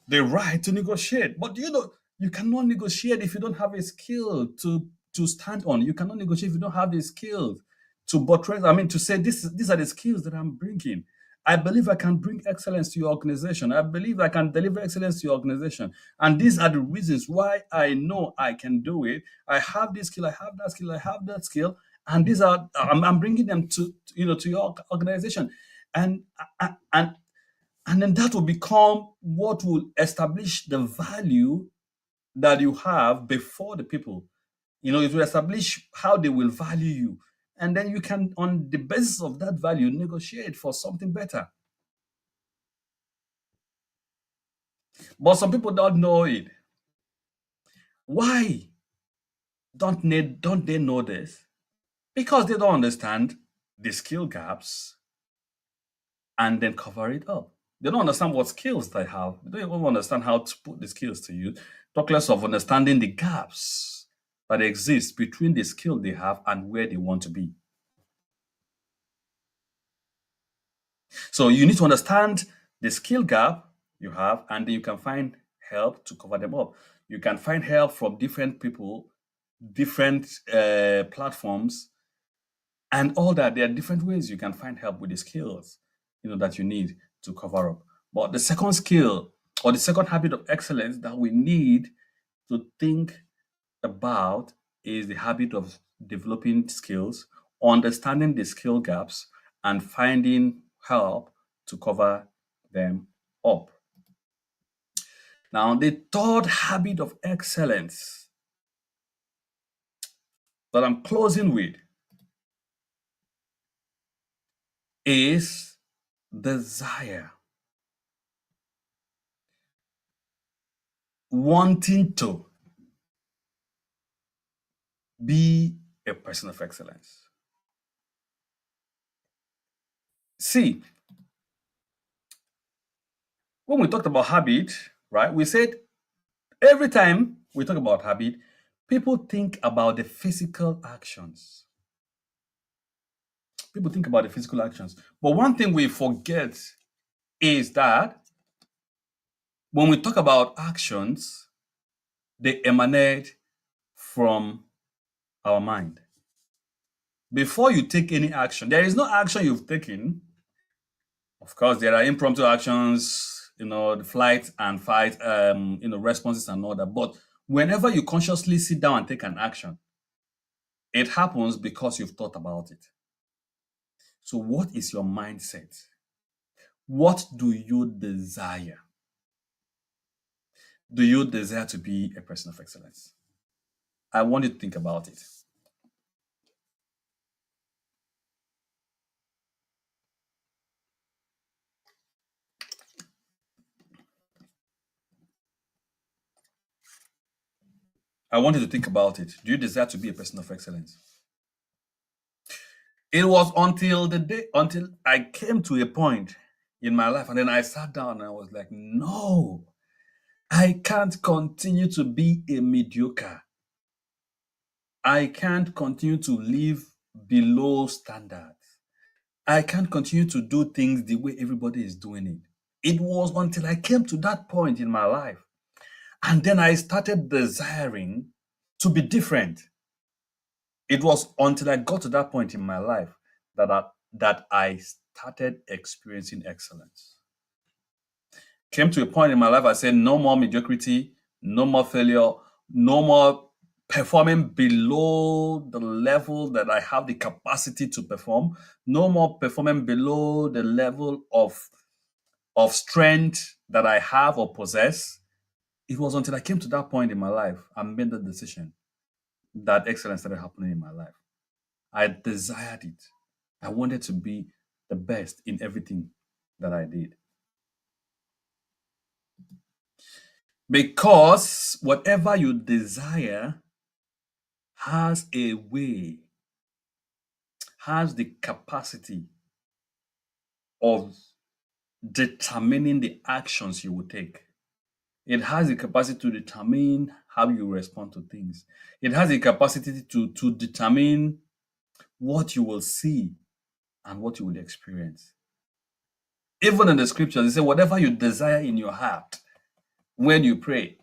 the right to negotiate. But you cannot negotiate if you don't have a skill to stand on. You cannot negotiate if you don't have the skills to buttress. To say these are the skills that I'm bringing. I believe I can bring excellence to your organization. I believe I can deliver excellence to your organization. And these are the reasons why I know I can do it. I have this skill, I have that skill, I have that skill. And these are, I'm bringing them to your organization. And then that will become what will establish the value that you have before the people. It will establish how they will value you. And then you can, on the basis of that value, negotiate for something better. But some people don't know it. Why don't they know this? Because they don't understand the skill gaps and then cover it up. They don't understand what skills they have. They don't even understand how to put the skills to use. Talk less of understanding the gaps that exist between the skill they have and where they want to be. So you need to understand the skill gap you have, and then you can find help to cover them up. You can find help from different people, different platforms, and all that. There are different ways you can find help with the skills, that you need to cover up. But the second skill, or the second habit of excellence that we need to think about, is the habit of developing skills, understanding the skill gaps, and finding help to cover them up. Now, the third habit of excellence that I'm closing with is desire. Wanting to be a person of excellence. See, when we talked about habit, right, we said every time we talk about habit, people think about the physical actions. People think about the physical actions. But one thing we forget is that when we talk about actions, they emanate from our mind. Before you take any action, there is no action you've taken. Of course, there are impromptu actions, the flight and fight, responses and all that. But whenever you consciously sit down and take an action, it happens because you've thought about it. So, what is your mindset? What do you desire? Do you desire to be a person of excellence? I want you to think about it. I want you to think about it. Do you desire to be a person of excellence? It was until I came to a point in my life, and then I sat down and I was like, no, I can't continue to be a mediocre. I can't continue to live below standards. I can't continue to do things the way everybody is doing it. It was until I came to that point in my life, and then I started desiring to be different. It was until I got to that point in my life that I started experiencing excellence. Came to a point in my life I said, no more mediocrity, no more failure, no more performing below the level that I have the capacity to perform, no more performing below the level of strength that I have or possess. It was until I came to that point in my life and made the decision that excellence started happening in my life. I desired it. I wanted to be the best in everything that I did. Because whatever you desire has a way, has the capacity of determining the actions you will take. It has the capacity to determine how you respond to things. It has the capacity to determine what you will see and what you will experience. Even in the scriptures, they say, whatever you desire in your heart when you pray,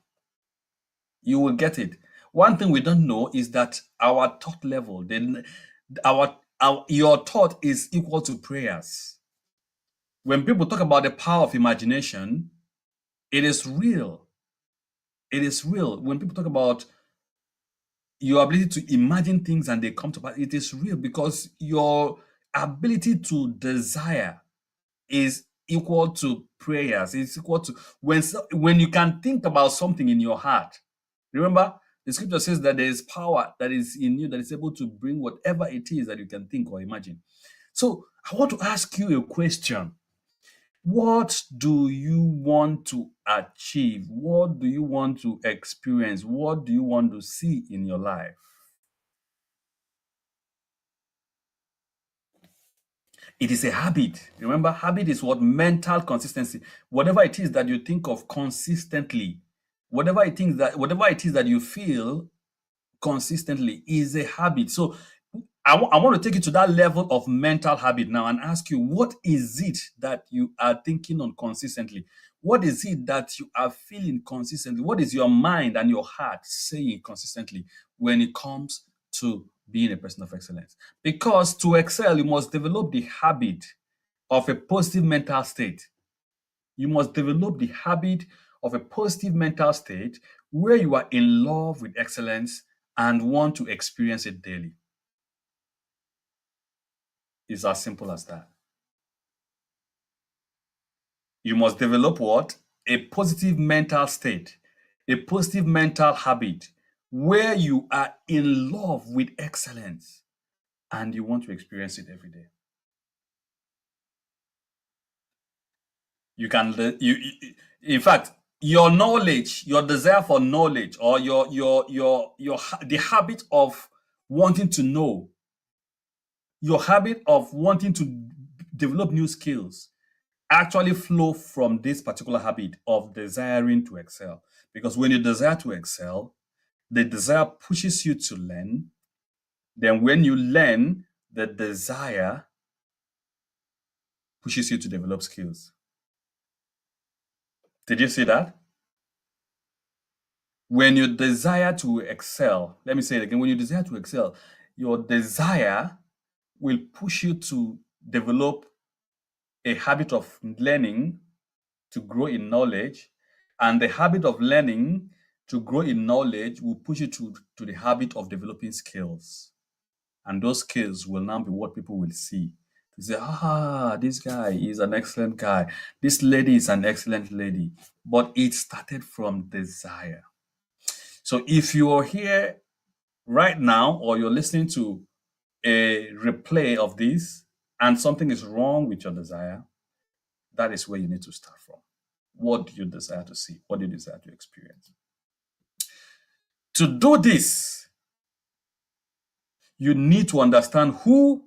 you will get it. One thing we don't know is that our thought level, then your thought is equal to prayers. When people talk about the power of imagination, it is real. It is real. When people talk about your ability to imagine things and they come to pass, it is real because your ability to desire is equal to prayers. It's equal to when you can think about something in your heart. Remember, The scripture says that there is power that is in you that is able to bring whatever it is that you can think or imagine. So I want to ask you a question. What do you want to achieve? What do you want to experience? What do you want to see in your life? It is a habit. Remember, habit is what? Mental consistency. Whatever it is that you think of consistently, whatever it is that you feel consistently is a habit. So I want to take you to that level of mental habit now and ask you, what is it that you are thinking on consistently? What is it that you are feeling consistently? What is your mind and your heart saying consistently when it comes to being a person of excellence? Because to excel, you must develop the habit of a positive mental state. You must develop the habit of a positive mental state where you are in love with excellence and want to experience it daily. It's as simple as that. You must develop what? A positive mental state, a positive mental habit where you are in love with excellence and you want to experience it every day. You can, in fact, your knowledge, your desire for knowledge, or the habit of wanting to know, your habit of wanting to develop new skills actually flow from this particular habit of desiring to excel. Because when you desire to excel, the desire pushes you to learn. Then when you learn, the desire pushes you to develop skills. Did you see that? When you desire to excel, let me say it again. When you desire to excel, your desire will push you to develop a habit of learning to grow in knowledge, and the habit of learning to grow in knowledge will push you to the habit of developing skills. And those skills will now be what people will see. They say, this guy is an excellent guy. This lady is an excellent lady. But it started from desire. So if you are here right now or you're listening to a replay of this and something is wrong with your desire, that is where you need to start from. What do you desire to see? What do you desire to experience? To do this, you need to understand who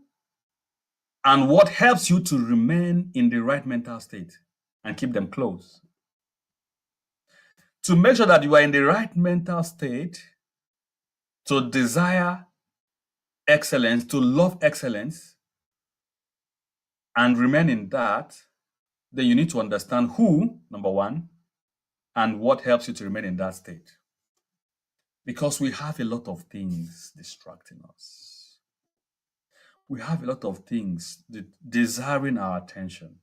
and what helps you to remain in the right mental state and keep them close. To make sure that you are in the right mental state, to desire excellence, to love excellence, and remain in that, then you need to understand who, number one, and what helps you to remain in that state. Because we have a lot of things distracting us. We have a lot of things desiring our attention.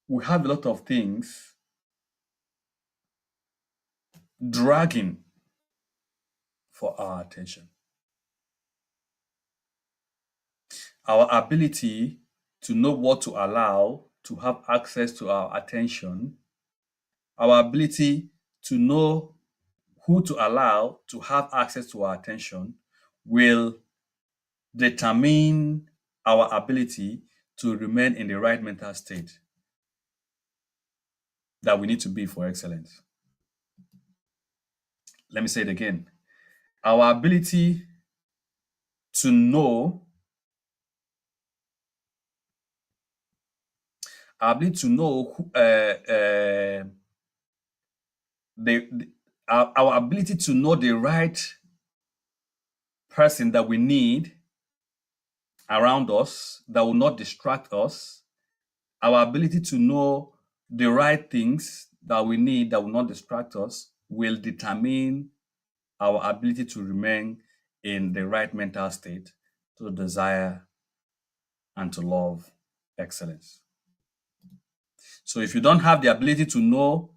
We have a lot of things dragging for our attention. Our ability to know what to allow to have access to our attention, our ability to know who to allow to have access to our attention will determine our ability to remain in the right mental state that we need to be for excellence. Let me say it again. Our ability to know, our ability to know our ability to know the right person that we need around us that will not distract us, our ability to know the right things that we need that will not distract us will determine our ability to remain in the right mental state to desire and to love excellence. So if you don't have the ability to know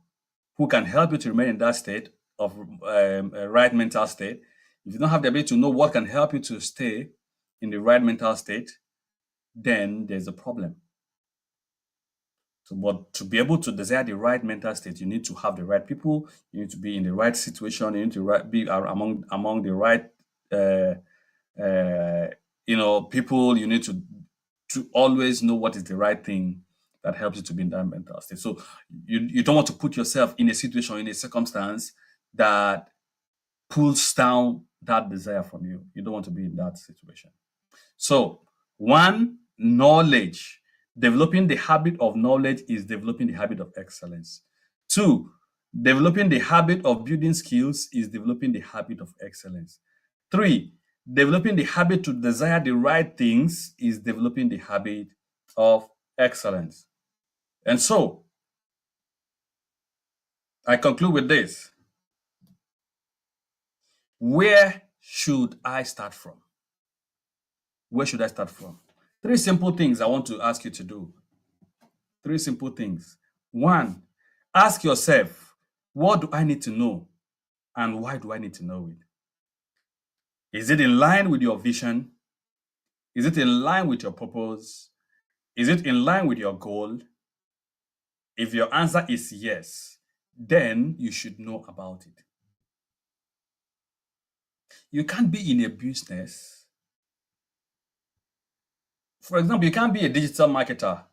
who can help you to remain in that state of a right mental state, if you don't have the ability to know what can help you to stay in the right mental state, then there's a problem. So, but to be able to desire the right mental state, you need to have the right people. You need to be in the right situation. You need to be among the right, uh, uh, people. You need to always know what is the right thing that helps you to be in that mental state. So you don't want to put yourself in a situation, in a circumstance that pulls down that desire from you. You don't want to be in that situation. So, one, knowledge. Developing the habit of knowledge is developing the habit of excellence. Two, developing the habit of building skills is developing the habit of excellence. Three, developing the habit to desire the right things is developing the habit of excellence. And so, I conclude with this. Where should I start from? Where should I start from? Three simple things I want to ask you to do. Three simple things. One, ask yourself, what do I need to know and why do I need to know it? Is it in line with your vision? Is it in line with your purpose? Is it in line with your goal? If your answer is yes, then you should know about it. You can't be in a business. For example, you can't be a digital marketer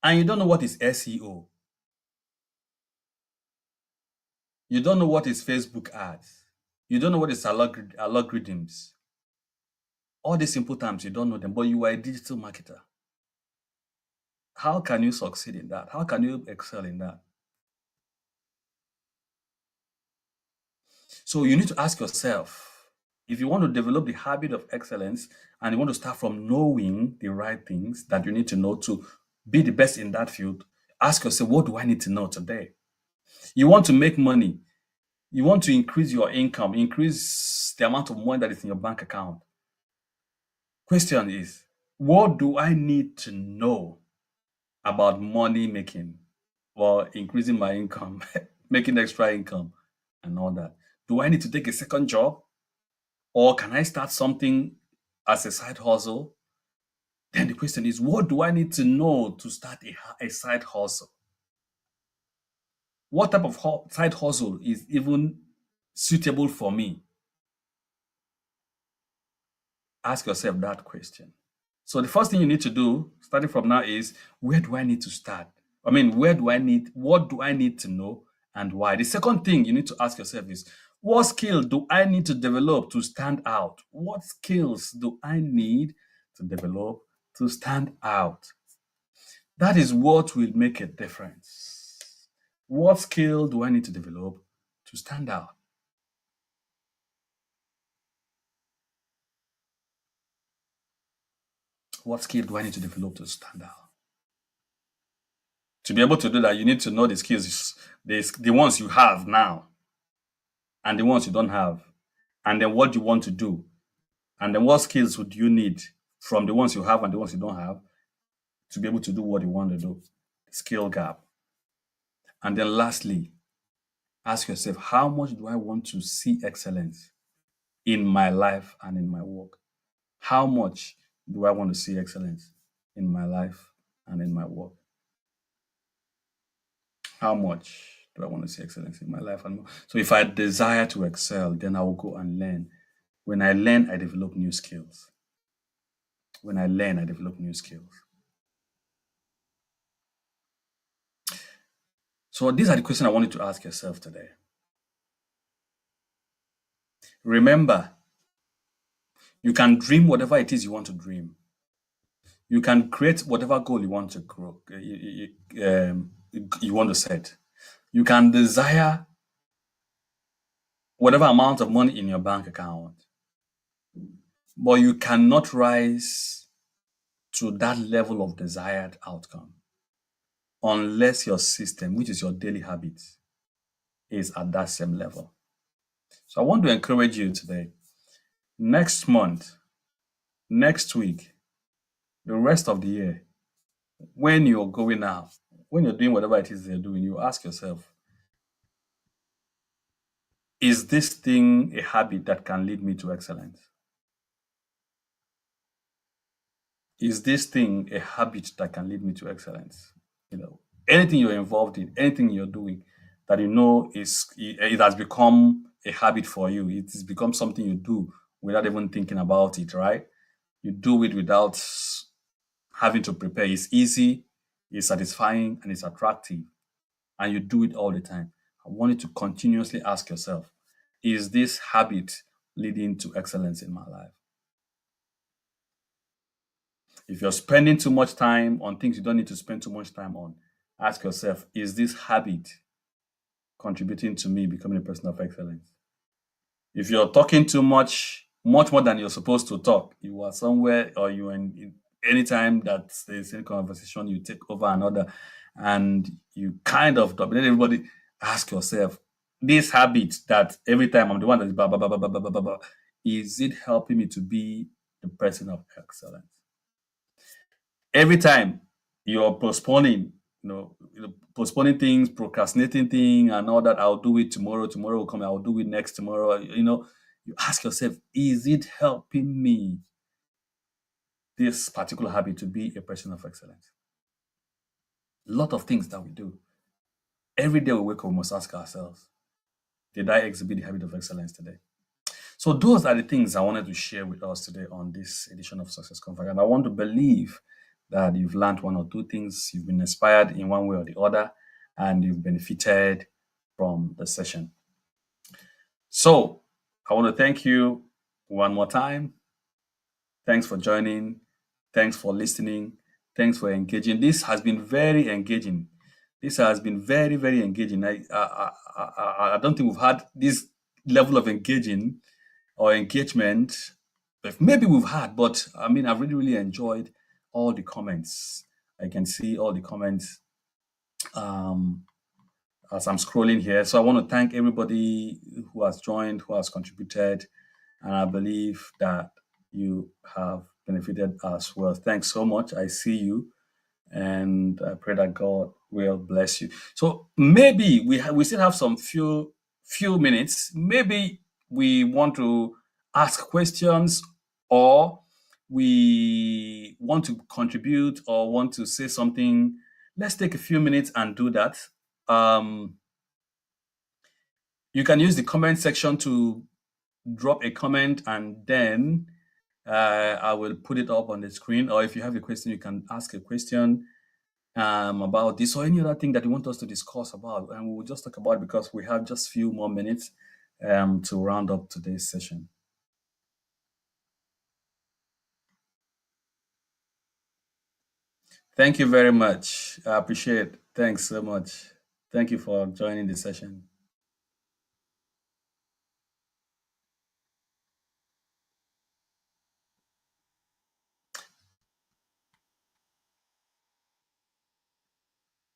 and you don't know what is SEO. You don't know what is Facebook ads. You don't know what is algorithms. All these simple terms, you don't know them, but you are a digital marketer. How can you succeed in that? How can you excel in that? So you need to ask yourself, if you want to develop the habit of excellence and you want to start from knowing the right things that you need to know to be the best in that field, ask yourself, what do I need to know today? You want to make money. You want to increase your income, increase the amount of money that is in your bank account. Question is, what do I need to know about money making or increasing my income, making extra income and all that? Do I need to take a second job or can I start something as a side hustle? Then the question is, what do I need to know to start a side hustle? What type of side hustle is even suitable for me? Ask yourself that question. So the first thing you need to do, starting from now, is where do I need to start? What do I need to know and why? The second thing you need to ask yourself is, what skill do I need to develop to stand out? What skills do I need to develop to stand out? That is what will make a difference. What skill do I need to develop to stand out? What skill do I need to develop to stand out? To be able to do that, you need to know the skills, the ones you have now and the ones you don't have, and then what you want to do, and then what skills would you need from the ones you have and the ones you don't have to be able to do what you want to do. Skill gap. And then lastly, ask yourself, how much do I want to see excellence in my life and in my work? How much do I want to see excellence in my life and in my work? How much do I want to see excellence in my life? And so if I desire to excel, then I will go and learn. When I learn, I develop new skills. When I learn, I develop new skills. So these are the questions I want you to ask yourself today. Remember, you can dream whatever it is you want to dream. You can create whatever goal you want to grow, you want to set. You can desire whatever amount of money in your bank account, but you cannot rise to that level of desired outcome unless your system, which is your daily habits, is at that same level. So I want to encourage you today. Next month, next week, the rest of the year, when you're going out, when you're doing whatever it is you're doing, you ask yourself, is this thing a habit that can lead me to excellence? Is this thing a habit that can lead me to excellence? anything you're involved in, anything you're doing that you know it has become a habit for you. It has become something you do without even thinking about it, right? You do it without having to prepare. It's easy, it's satisfying, and it's attractive, and you do it all the time. I want you to continuously ask yourself, is this habit leading to excellence in my life? If you're spending too much time on things you don't need to spend too much time on, ask yourself, is this habit contributing to me becoming a person of excellence? If you're talking too much, much more than you're supposed to talk, you are somewhere or you're in anytime that there's any conversation, you take over another and you kind of dominate everybody, ask yourself, this habit that every time I'm the one that is blah, blah, blah, blah, blah, blah, blah, blah, blah, is it helping me to be the person of excellence? Every time you're postponing, postponing things, procrastinating things, and all that. I'll do it tomorrow. Tomorrow will come. I'll do it next tomorrow. You ask yourself, is it helping me this particular habit to be a person of excellence? A lot of things that we do every day we wake up, we must ask ourselves, did I exhibit the habit of excellence today? So those are the things I wanted to share with us today on this edition of Success Converge. And I want to believe that you've learned one or two things, you've been inspired in one way or the other, and you've benefited from the session. So I want to thank you one more time. Thanks for joining. Thanks for listening. Thanks for engaging. This has been very engaging. This has been very, very engaging. I don't think we've had this level of engaging or engagement. Maybe we've had, but I mean, I've really, really enjoyed all the comments. I can see all the comments um, as I'm scrolling here. So I want to thank everybody who has joined, who has contributed, and I believe that you have benefited as well. Thanks so much. I see you, and I pray that God will bless you. So maybe we still have some few minutes. Maybe we want to ask questions, or we want to contribute, or want to say something. Let's take a few minutes and do that. Um, you can use the comment section to drop a comment, and then I will put it up on the screen. Or if you have a question, you can ask a question about this or any other thing that you want us to discuss about, and we will just talk about it because we have just few more minutes to round up today's session. Thank you very much. I appreciate it. Thanks so much. Thank you for joining the session.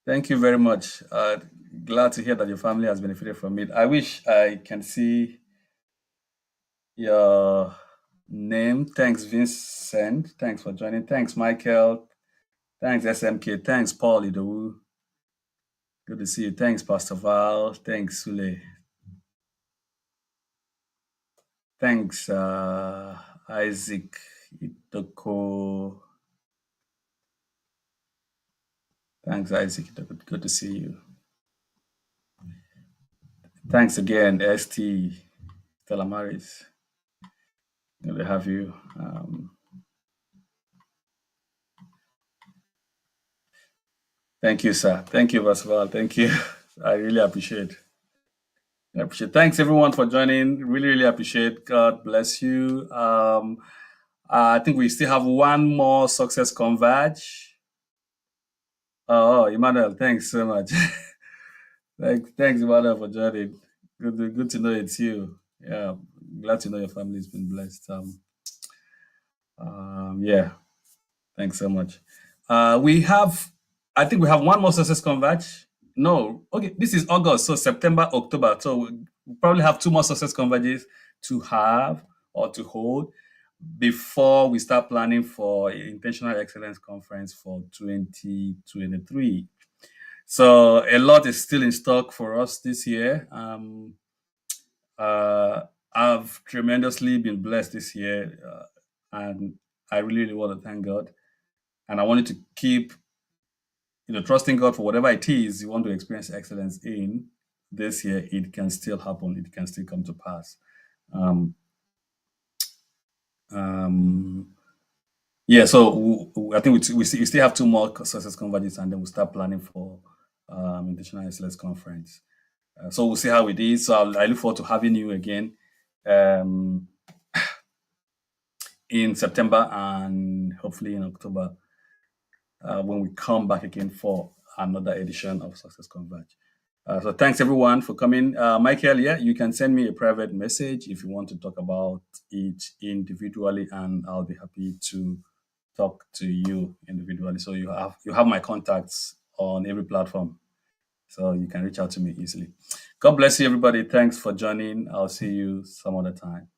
Thank you very much. Glad to hear that your family has benefited from it. I wish I can see your name. Thanks, Vincent. Thanks for joining. Thanks, Michael. Thanks, SMK. Thanks, Paul Idowu. Good to see you. Thanks, Pastor Val. Thanks, Sule. Thanks, Isaac Itoko. Thanks, Isaac Itoko. Good to see you. Thanks again, ST Stella Maris. Good to have you. Thank you, sir. Thank you, Pastor Val. Thank you. I really appreciate. I appreciate. Thanks everyone for joining. Really, really appreciate. God bless you. I think we still have one more Success Converge. Oh, Emmanuel, thanks so much. Thanks, Emmanuel, for joining. Good to know it's you. Yeah, glad to know your family's been blessed. Yeah, thanks so much. I think we have one more Success Converge. No, okay, this is August, so September, October. So we probably have two more Success Converges to have or to hold before we start planning for Intentional Excellence Conference for 2023. So a lot is still in stock for us this year. I've tremendously been blessed this year, and I really, really want to thank God. And I wanted to keep trusting God for whatever it is you want to experience excellence in this year, it can still happen. It can still come to pass. Um, um, yeah, so I think we still have two more success converges, and then we'll start planning for International Excellence Conference. So we'll see how it is. So I look forward to having you again um, in September and hopefully in October when we come back again for another edition of Success Converge. So thanks everyone for coming. Michael, yeah, you can send me a private message if you want to talk about it individually, and I'll be happy to talk to you individually. So you have my contacts on every platform, so you can reach out to me easily. God bless you, everybody. Thanks for joining. I'll see you some other time.